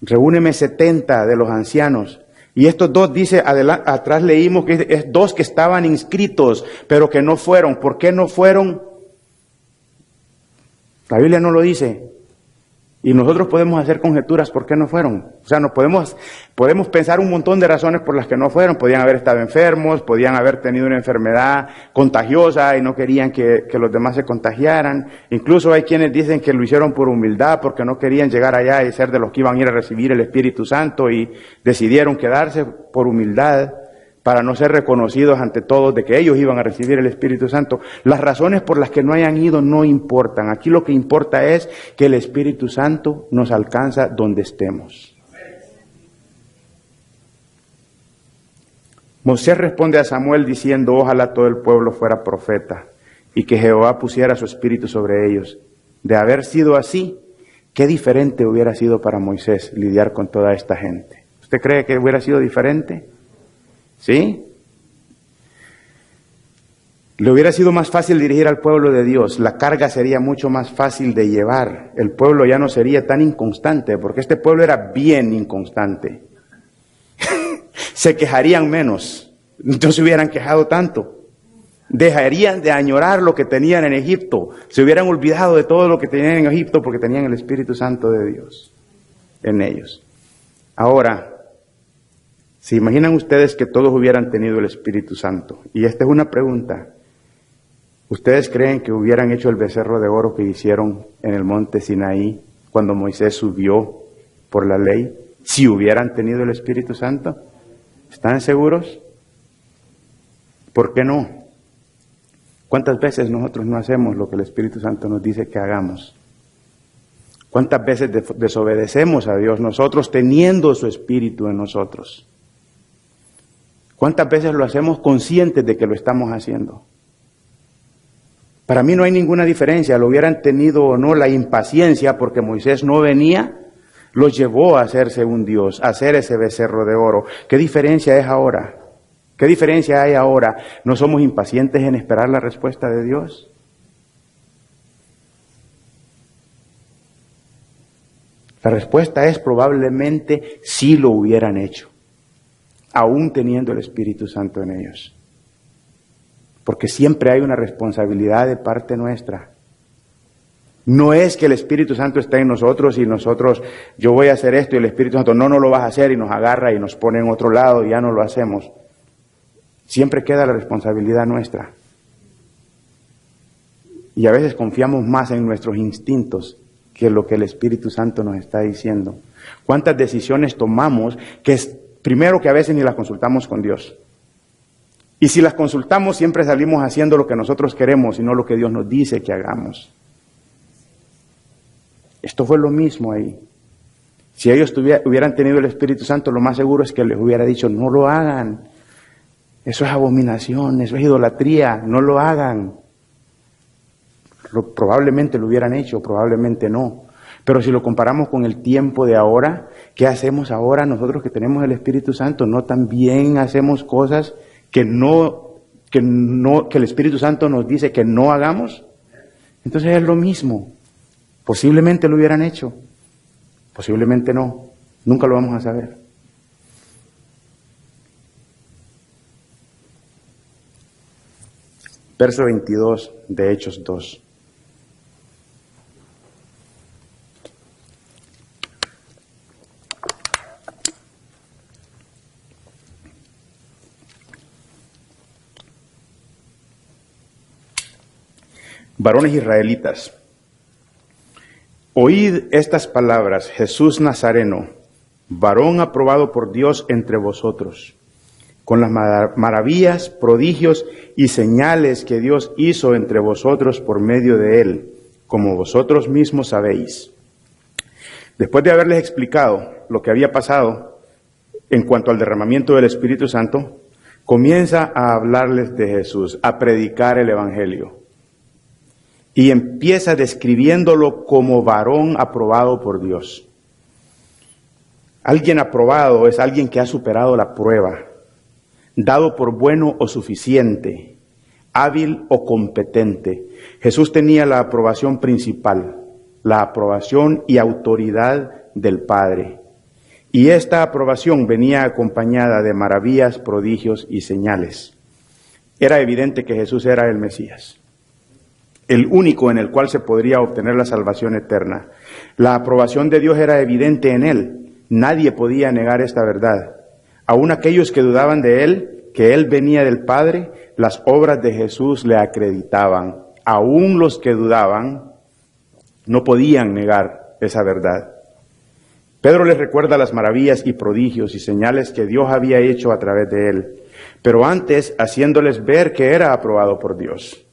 reúneme 70 de los ancianos, y estos 2 dice, atrás leímos que es 2 que estaban inscritos, pero que no fueron. ¿Por qué no fueron? La Biblia no lo dice. Y nosotros podemos hacer conjeturas por qué no fueron. O sea, podemos pensar un montón de razones por las que no fueron. Podían haber estado enfermos, podían haber tenido una enfermedad contagiosa y no querían que los demás se contagiaran. Incluso hay quienes dicen que lo hicieron por humildad, porque no querían llegar allá y ser de los que iban a ir a recibir el Espíritu Santo y decidieron quedarse por humildad, para no ser reconocidos ante todos de que ellos iban a recibir el Espíritu Santo. Las razones por las que no hayan ido no importan. Aquí lo que importa es que el Espíritu Santo nos alcanza donde estemos. Moisés responde a Samuel diciendo, ojalá todo el pueblo fuera profeta y que Jehová pusiera su Espíritu sobre ellos. De haber sido así, qué diferente hubiera sido para Moisés lidiar con toda esta gente. ¿Usted cree que hubiera sido diferente? ¿Sí? Le hubiera sido más fácil dirigir al pueblo de Dios, la carga sería mucho más fácil de llevar, el pueblo ya no sería tan inconstante, porque este pueblo era bien inconstante. Se quejarían menos, no se hubieran quejado tanto, dejarían de añorar lo que tenían en Egipto, se hubieran olvidado de todo lo que tenían en Egipto porque tenían el Espíritu Santo de Dios en ellos. Ahora, ¿se imaginan ustedes que todos hubieran tenido el Espíritu Santo? Y esta es una pregunta. ¿Ustedes creen que hubieran hecho el becerro de oro que hicieron en el monte Sinaí cuando Moisés subió por la ley? Si hubieran tenido el Espíritu Santo. ¿Están seguros? ¿Por qué no? ¿Cuántas veces nosotros no hacemos lo que el Espíritu Santo nos dice que hagamos? ¿Cuántas veces desobedecemos a Dios nosotros teniendo su Espíritu en nosotros? ¿Cuántas veces lo hacemos conscientes de que lo estamos haciendo? Para mí no hay ninguna diferencia, lo hubieran tenido o no, la impaciencia porque Moisés no venía, los llevó a hacerse un Dios, a hacer ese becerro de oro. ¿Qué diferencia es ahora? ¿Qué diferencia hay ahora? ¿No somos impacientes en esperar la respuesta de Dios? La respuesta es probablemente sí lo hubieran hecho, aún teniendo el Espíritu Santo en ellos. Porque siempre hay una responsabilidad de parte nuestra. No es que el Espíritu Santo esté en nosotros y nosotros, yo voy a hacer esto y el Espíritu Santo, no lo vas a hacer, y nos agarra y nos pone en otro lado y ya no lo hacemos. Siempre queda la responsabilidad nuestra. Y a veces confiamos más en nuestros instintos que lo que el Espíritu Santo nos está diciendo. ¿Cuántas decisiones tomamos que es primero que a veces ni las consultamos con Dios? Y si las consultamos siempre salimos haciendo lo que nosotros queremos y no lo que Dios nos dice que hagamos. Esto fue lo mismo ahí. Si ellos hubieran tenido el Espíritu Santo, lo más seguro es que les hubiera dicho, no lo hagan. Eso es abominación, eso es idolatría, no lo hagan. Probablemente lo hubieran hecho, probablemente no. Pero si lo comparamos con el tiempo de ahora, ¿qué hacemos ahora nosotros que tenemos el Espíritu Santo? ¿No también hacemos cosas que el Espíritu Santo nos dice que no hagamos? Entonces es lo mismo. Posiblemente lo hubieran hecho, posiblemente no. Nunca lo vamos a saber. Verso 22 de Hechos 2. Varones israelitas, oíd estas palabras, Jesús Nazareno, varón aprobado por Dios entre vosotros, con las maravillas, prodigios y señales que Dios hizo entre vosotros por medio de él, como vosotros mismos sabéis. Después de haberles explicado lo que había pasado en cuanto al derramamiento del Espíritu Santo, comienza a hablarles de Jesús, a predicar el Evangelio. Y empieza describiéndolo como varón aprobado por Dios. Alguien aprobado es alguien que ha superado la prueba, dado por bueno o suficiente, hábil o competente. Jesús tenía la aprobación principal, la aprobación y autoridad del Padre. Y esta aprobación venía acompañada de maravillas, prodigios y señales. Era evidente que Jesús era el Mesías, el único en el cual se podría obtener la salvación eterna. La aprobación de Dios era evidente en él. Nadie podía negar esta verdad. Aún aquellos que dudaban de él, que él venía del Padre, las obras de Jesús le acreditaban. Aún los que dudaban no podían negar esa verdad. Pedro les recuerda las maravillas y prodigios y señales que Dios había hecho a través de él, pero antes haciéndoles ver que era aprobado por Dios.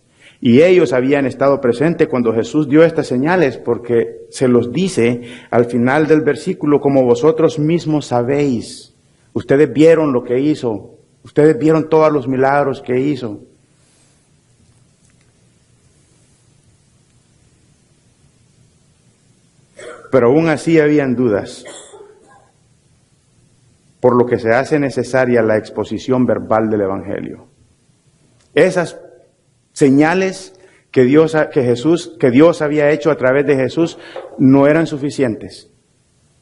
Y ellos habían estado presentes cuando Jesús dio estas señales, porque se los dice al final del versículo, como vosotros mismos sabéis. Ustedes vieron lo que hizo, ustedes vieron todos los milagros que hizo. Pero aún así habían dudas, por lo que se hace necesaria la exposición verbal del Evangelio. Esas señales que Dios había hecho a través de Jesús no eran suficientes.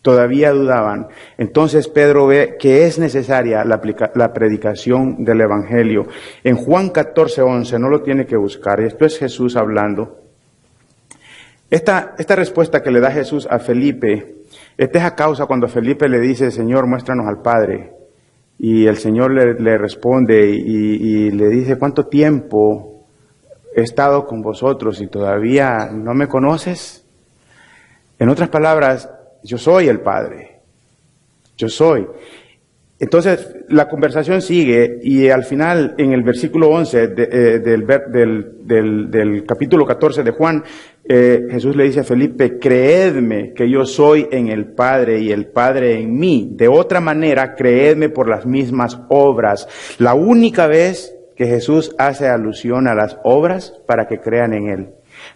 Todavía dudaban. Entonces Pedro ve que es necesaria la predicación del Evangelio. En Juan 14:11, no lo tiene que buscar, esto es Jesús hablando. Esta respuesta que le da Jesús a Felipe, esta es a causa cuando Felipe le dice, Señor, muéstranos al Padre. Y el Señor le responde y le dice, ¿cuánto tiempo he estado con vosotros y todavía no me conoces? En otras palabras, yo soy el Padre. Yo soy. Entonces, la conversación sigue y al final, en el versículo 11 del capítulo 14 de Juan, Jesús le dice a Felipe, creedme que yo soy en el Padre y el Padre en mí. De otra manera, creedme por las mismas obras. La única vez que Jesús hace alusión a las obras para que crean en Él.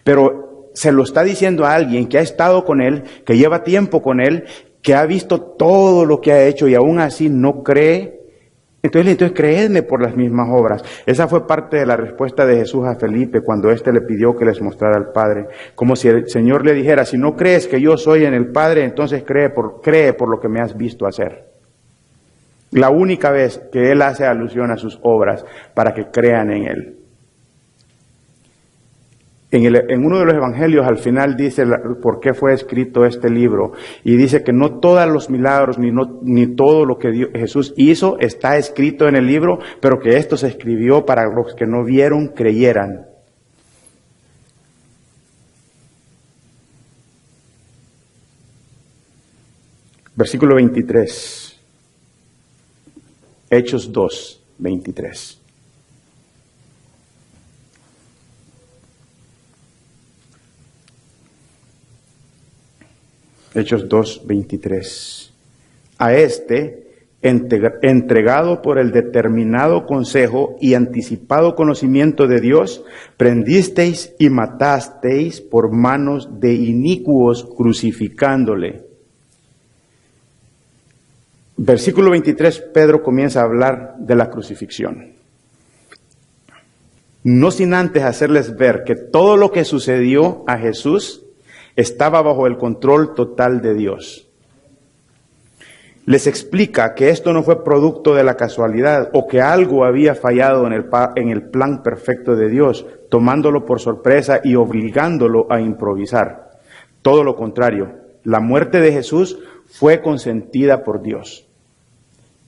Pero se lo está diciendo a alguien que ha estado con Él, que lleva tiempo con Él, que ha visto todo lo que ha hecho y aún así no cree. Entonces creedme por las mismas obras. Esa fue parte de la respuesta de Jesús a Felipe cuando éste le pidió que les mostrara al Padre. Como si el Señor le dijera, si no crees que yo soy en el Padre, entonces cree por lo que me has visto hacer. La única vez que Él hace alusión a sus obras para que crean en Él. En uno de los evangelios al final dice por qué fue escrito este libro y dice que no todos los milagros ni todo lo que Jesús hizo está escrito en el libro, pero que esto se escribió para los que no vieron creyeran. Versículo 23. Hechos 2, 23. Hechos 2, 23. A entregado por el determinado consejo y anticipado conocimiento de Dios, prendisteis y matasteis por manos de inicuos, crucificándole. Versículo 23, Pedro comienza a hablar de la crucifixión. No sin antes hacerles ver que todo lo que sucedió a Jesús estaba bajo el control total de Dios. Les explica que esto no fue producto de la casualidad o que algo había fallado en el plan perfecto de Dios, tomándolo por sorpresa y obligándolo a improvisar. Todo lo contrario, la muerte de Jesús fue consentida por Dios.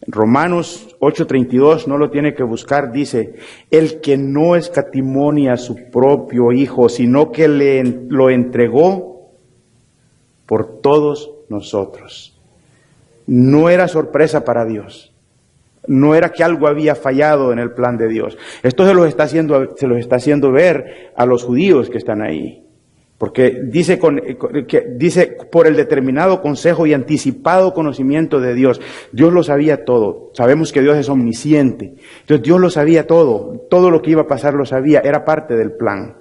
Romanos 8:32, no lo tiene que buscar, dice, el que no escatimó ni a su propio Hijo, sino que lo entregó por todos nosotros. No era sorpresa para Dios. No era que algo había fallado en el plan de Dios. Esto se los está haciendo ver a los judíos que están ahí. Porque dice por el determinado consejo y anticipado conocimiento de Dios. Dios lo sabía todo. Sabemos que Dios es omnisciente. Entonces Dios lo sabía todo. Todo lo que iba a pasar lo sabía. Era parte del plan.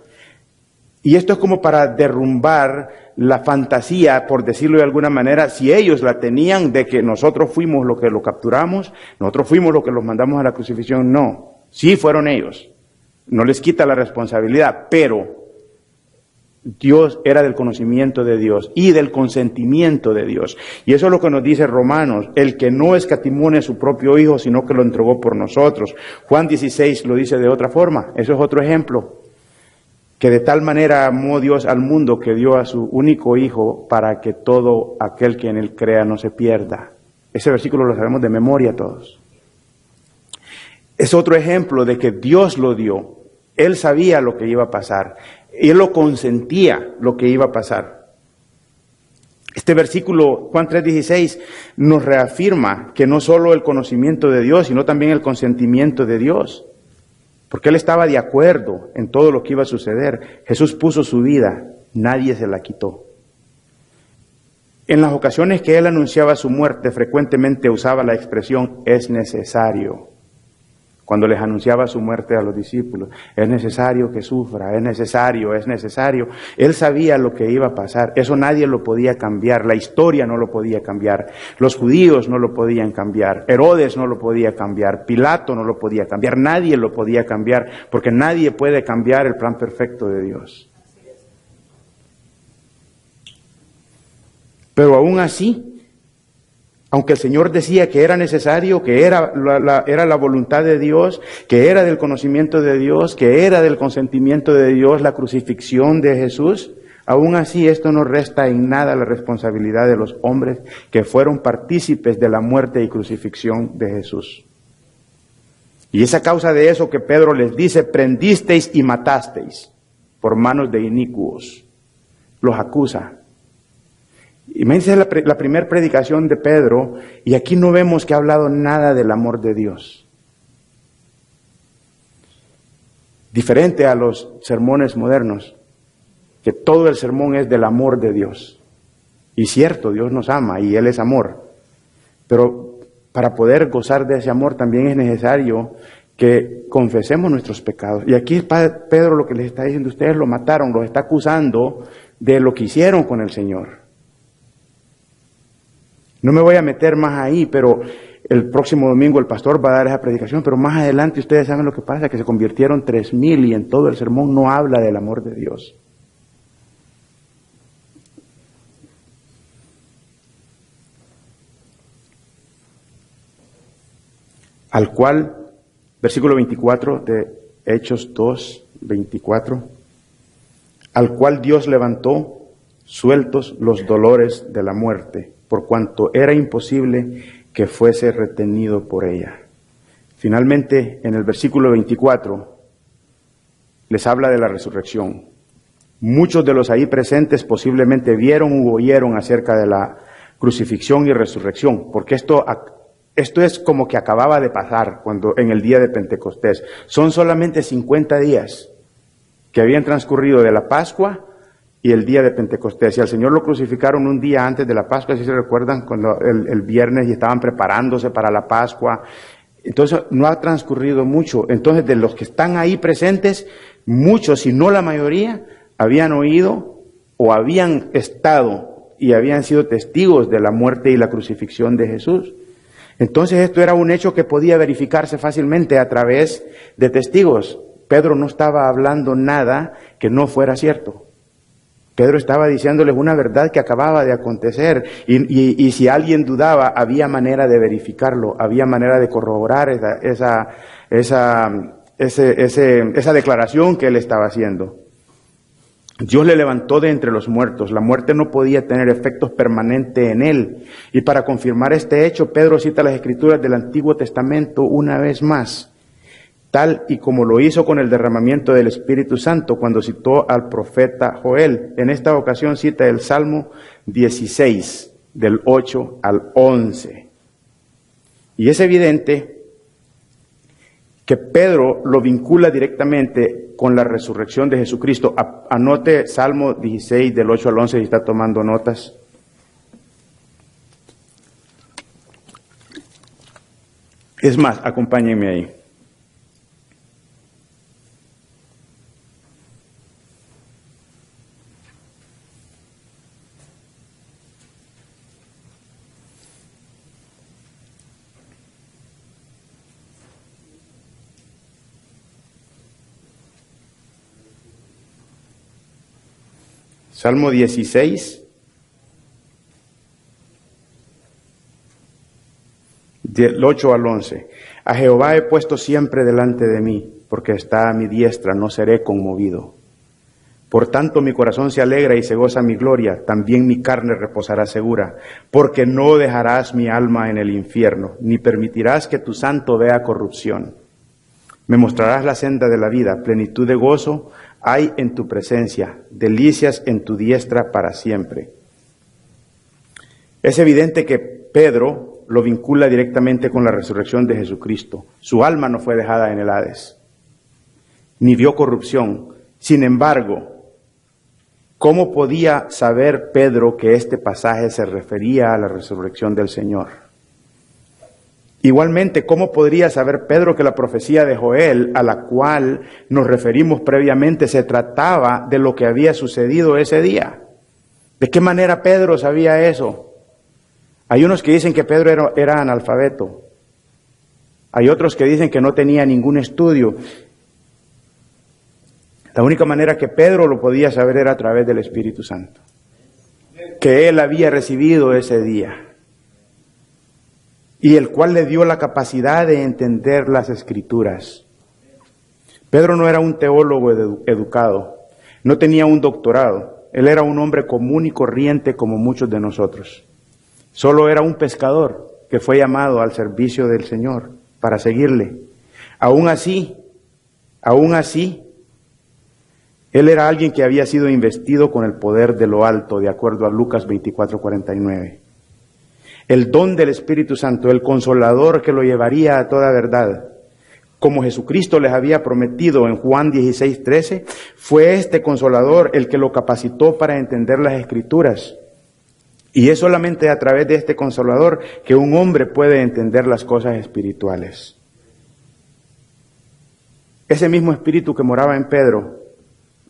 Y esto es como para derrumbar la fantasía, por decirlo de alguna manera, si ellos la tenían de que nosotros fuimos los que lo capturamos, nosotros fuimos los que los mandamos a la crucifixión. No, sí fueron ellos. No les quita la responsabilidad, pero Dios era del conocimiento de Dios y del consentimiento de Dios. Y eso es lo que nos dice Romanos, el que no escatimó a su propio Hijo, sino que lo entregó por nosotros. Juan 16 lo dice de otra forma, eso es otro ejemplo. Que de tal manera amó Dios al mundo que dio a su único Hijo para que todo aquel que en Él crea no se pierda. Ese versículo lo sabemos de memoria todos. Es otro ejemplo de que Dios lo dio. Él sabía lo que iba a pasar. Él lo consentía lo que iba a pasar. Este versículo, Juan 3:16, nos reafirma que no solo el conocimiento de Dios, sino también el consentimiento de Dios. Porque Él estaba de acuerdo en todo lo que iba a suceder. Jesús puso su vida, nadie se la quitó. En las ocasiones que Él anunciaba su muerte, frecuentemente usaba la expresión, es necesario. Cuando les anunciaba su muerte a los discípulos, es necesario que sufra, es necesario. Él sabía lo que iba a pasar, eso nadie lo podía cambiar, la historia no lo podía cambiar, los judíos no lo podían cambiar, Herodes no lo podía cambiar, Pilato no lo podía cambiar, nadie lo podía cambiar, porque nadie puede cambiar el plan perfecto de Dios. Pero aún así, aunque el Señor decía que era necesario, que era la voluntad de Dios, que era del conocimiento de Dios, que era del consentimiento de Dios la crucifixión de Jesús, aún así esto no resta en nada la responsabilidad de los hombres que fueron partícipes de la muerte y crucifixión de Jesús. Y es a causa de eso que Pedro les dice, prendisteis y matasteis por manos de inicuos. Los acusa. Imagínense la primera predicación de Pedro, y aquí no vemos que ha hablado nada del amor de Dios. Diferente a los sermones modernos. que todo el sermón es del amor de Dios. Y cierto, Dios nos ama y Él es amor. Pero para poder gozar de ese amor también es necesario que confesemos nuestros pecados. Y aquí Pedro lo que les está diciendo, ustedes lo mataron, los está acusando de lo que hicieron con el Señor. No me voy a meter más ahí, pero el próximo domingo el pastor va a dar esa predicación, pero más adelante ustedes saben lo que pasa, que se convirtieron 3,000 y en todo el sermón no habla del amor de Dios. Al cual, versículo 24 de Hechos 2, 24, al cual Dios levantó sueltos los dolores de la muerte, por cuanto era imposible que fuese retenido por ella. Finalmente, en el versículo 24, les habla de la resurrección. Muchos de los ahí presentes posiblemente vieron u oyeron acerca de la crucifixión y resurrección, porque esto es como que acababa de pasar en el día de Pentecostés. Son solamente 50 días que habían transcurrido de la Pascua y el día de Pentecostés. Y al Señor lo crucificaron un día antes de la Pascua, si se recuerdan, cuando el viernes y estaban preparándose para la Pascua. Entonces no ha transcurrido mucho. Entonces de los que están ahí presentes, muchos, si no la mayoría, habían oído o habían estado y habían sido testigos de la muerte y la crucifixión de Jesús. Entonces esto era un hecho que podía verificarse fácilmente a través de testigos. Pedro no estaba hablando nada que no fuera cierto. Pedro estaba diciéndoles una verdad que acababa de acontecer y si alguien dudaba, había manera de verificarlo, había manera de corroborar esa declaración que él estaba haciendo. Dios le levantó de entre los muertos. La muerte no podía tener efectos permanentes en él. Y para confirmar este hecho, Pedro cita las escrituras del Antiguo Testamento una vez más, tal y como lo hizo con el derramamiento del Espíritu Santo cuando citó al profeta Joel. En esta ocasión cita el Salmo 16, del 8 al 11. Y es evidente que Pedro lo vincula directamente con la resurrección de Jesucristo. Anote Salmo 16, del 8 al 11, si está tomando notas. Es más, acompáñenme ahí. Salmo 16, del 8 al 11. A Jehová he puesto siempre delante de mí, porque está a mi diestra, no seré conmovido. Por tanto mi corazón se alegra y se goza mi gloria, también mi carne reposará segura, porque no dejarás mi alma en el infierno, ni permitirás que tu santo vea corrupción. Me mostrarás la senda de la vida, plenitud de gozo hay en tu presencia, delicias en tu diestra para siempre. Es evidente que Pedro lo vincula directamente con la resurrección de Jesucristo. Su alma no fue dejada en el Hades, ni vio corrupción. Sin embargo, ¿cómo podía saber Pedro que este pasaje se refería a la resurrección del Señor? Igualmente, ¿cómo podría saber Pedro que la profecía de Joel, a la cual nos referimos previamente, se trataba de lo que había sucedido ese día? ¿De qué manera Pedro sabía eso? Hay unos que dicen que Pedro era analfabeto. Hay otros que dicen que no tenía ningún estudio. La única manera que Pedro lo podía saber era a través del Espíritu Santo, que él había recibido ese día, y el cual le dio la capacidad de entender las Escrituras. Pedro no era un teólogo educado, no tenía un doctorado, él era un hombre común y corriente como muchos de nosotros. Solo era un pescador que fue llamado al servicio del Señor para seguirle. Aún así, él era alguien que había sido investido con el poder de lo alto, de acuerdo a Lucas 24:49. El don del Espíritu Santo, el consolador que lo llevaría a toda verdad, como Jesucristo les había prometido en Juan 16:13, fue este Consolador el que lo capacitó para entender las Escrituras. Y es solamente a través de este Consolador que un hombre puede entender las cosas espirituales. Ese mismo Espíritu que moraba en Pedro,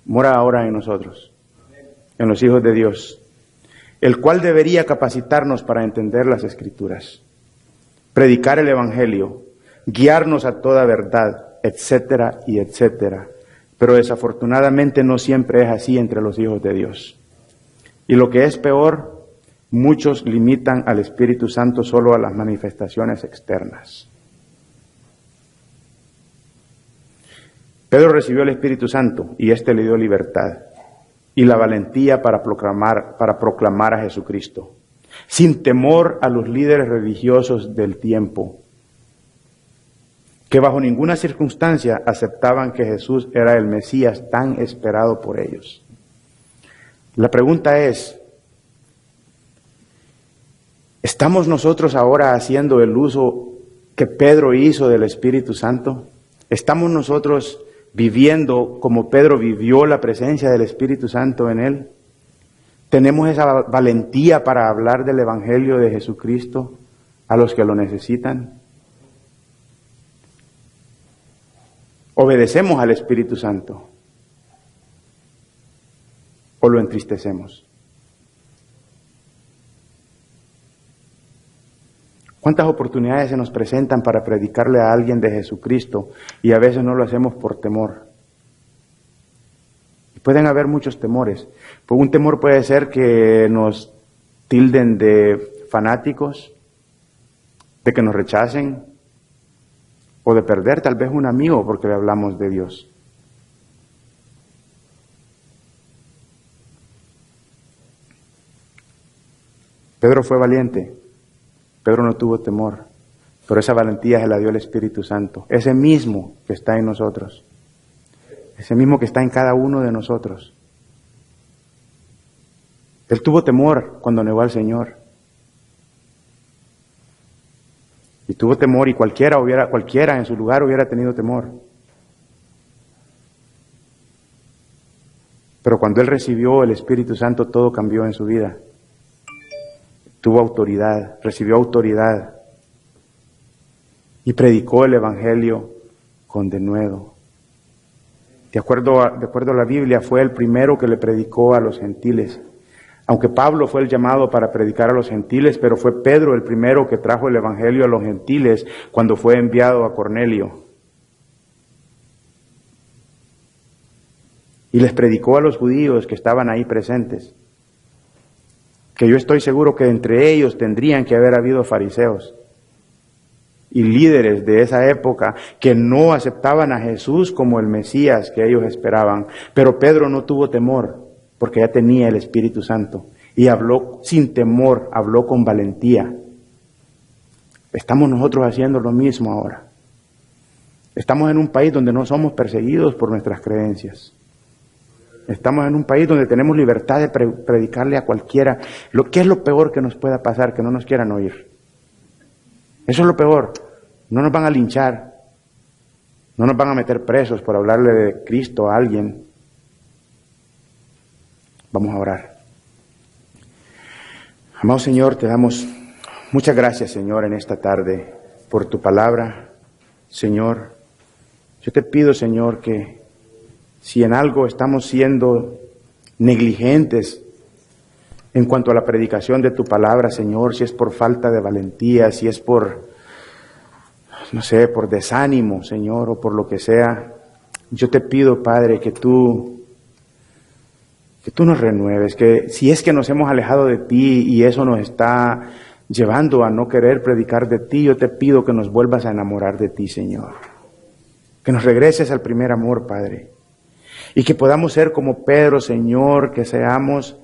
mora ahora en nosotros, en los hijos de Dios, el cual debería capacitarnos para entender las Escrituras, predicar el Evangelio, guiarnos a toda verdad, etcétera y etcétera. Pero desafortunadamente no siempre es así entre los hijos de Dios. Y lo que es peor, muchos limitan al Espíritu Santo solo a las manifestaciones externas. Pedro recibió el Espíritu Santo y éste le dio libertad y la valentía para proclamar a Jesucristo, sin temor a los líderes religiosos del tiempo, que bajo ninguna circunstancia aceptaban que Jesús era el Mesías tan esperado por ellos. La pregunta es, ¿estamos nosotros ahora haciendo el uso que Pedro hizo del Espíritu Santo? ¿Estamos nosotros viviendo como Pedro vivió la presencia del Espíritu Santo en él? ¿Tenemos esa valentía para hablar del Evangelio de Jesucristo a los que lo necesitan? ¿Obedecemos al Espíritu Santo o lo entristecemos? ¿Cuántas oportunidades se nos presentan para predicarle a alguien de Jesucristo y a veces no lo hacemos por temor? Y pueden haber muchos temores. Pues un temor puede ser que nos tilden de fanáticos, de que nos rechacen, o de perder tal vez un amigo porque le hablamos de Dios. Pedro fue valiente. Pedro no tuvo temor, pero esa valentía se la dio el Espíritu Santo, ese mismo que está en nosotros, ese mismo que está en cada uno de nosotros. Él tuvo temor cuando negó al Señor. Y tuvo temor y cualquiera en su lugar hubiera tenido temor. Pero cuando él recibió el Espíritu Santo, todo cambió en su vida. Tuvo autoridad, recibió autoridad y predicó el Evangelio con denuedo. De acuerdo a la Biblia, fue el primero que le predicó a los gentiles. Aunque Pablo fue el llamado para predicar a los gentiles, pero fue Pedro el primero que trajo el Evangelio a los gentiles cuando fue enviado a Cornelio. Y les predicó a los judíos que estaban ahí presentes, que yo estoy seguro que entre ellos tendrían que haber habido fariseos y líderes de esa época que no aceptaban a Jesús como el Mesías que ellos esperaban. Pero Pedro no tuvo temor, porque ya tenía el Espíritu Santo y habló sin temor, habló con valentía. Estamos nosotros haciendo lo mismo ahora. Estamos en un país donde no somos perseguidos por nuestras creencias. Estamos en un país donde tenemos libertad de predicarle a cualquiera. ¿Qué es lo peor que nos pueda pasar? Que no nos quieran oír. Eso es lo peor. No nos van a linchar. No nos van a meter presos por hablarle de Cristo a alguien. Vamos a orar. Amado Señor, te damos muchas gracias, Señor, en esta tarde por tu palabra. Señor, yo te pido, Señor, que si en algo estamos siendo negligentes en cuanto a la predicación de tu palabra, Señor, si es por falta de valentía, si es por, no sé, por desánimo, Señor, o por lo que sea, yo te pido, Padre, que tú nos renueves, que si es que nos hemos alejado de ti y eso nos está llevando a no querer predicar de ti, yo te pido que nos vuelvas a enamorar de ti, Señor. Que nos regreses al primer amor, Padre. Y que podamos ser como Pedro, Señor, que seamos,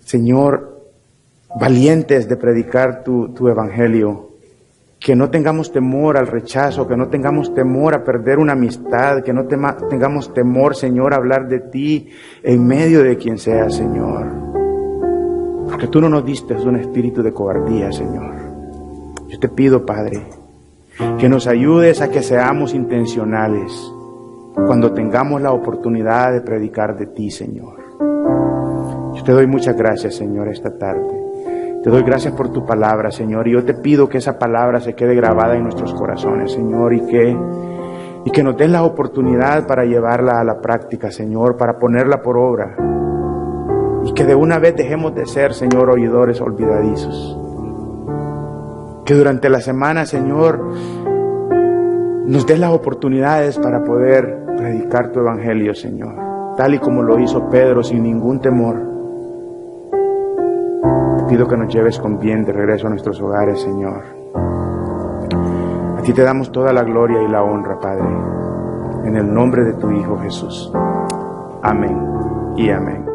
Señor, valientes de predicar tu evangelio. Que no tengamos temor al rechazo, que no tengamos temor a perder una amistad, que no tengamos temor, Señor, a hablar de ti en medio de quien sea, Señor. Porque tú no nos diste un espíritu de cobardía, Señor. Yo te pido, Padre, que nos ayudes a que seamos intencionales cuando tengamos la oportunidad de predicar de ti, Señor. Yo te doy muchas gracias, Señor, esta tarde. Te doy gracias por tu palabra, Señor, y yo te pido que esa palabra se quede grabada en nuestros corazones, Señor, y que nos des la oportunidad para llevarla a la práctica, Señor, para ponerla por obra, y que de una vez dejemos de ser, Señor, oidores olvidadizos. Que durante la semana, Señor, nos des las oportunidades para poder predicar tu evangelio, Señor, tal y como lo hizo Pedro, sin ningún temor. Pido que nos lleves con bien de regreso a nuestros hogares, Señor. A ti te damos toda la gloria y la honra, Padre, en el nombre de tu Hijo Jesús. Amén y amén.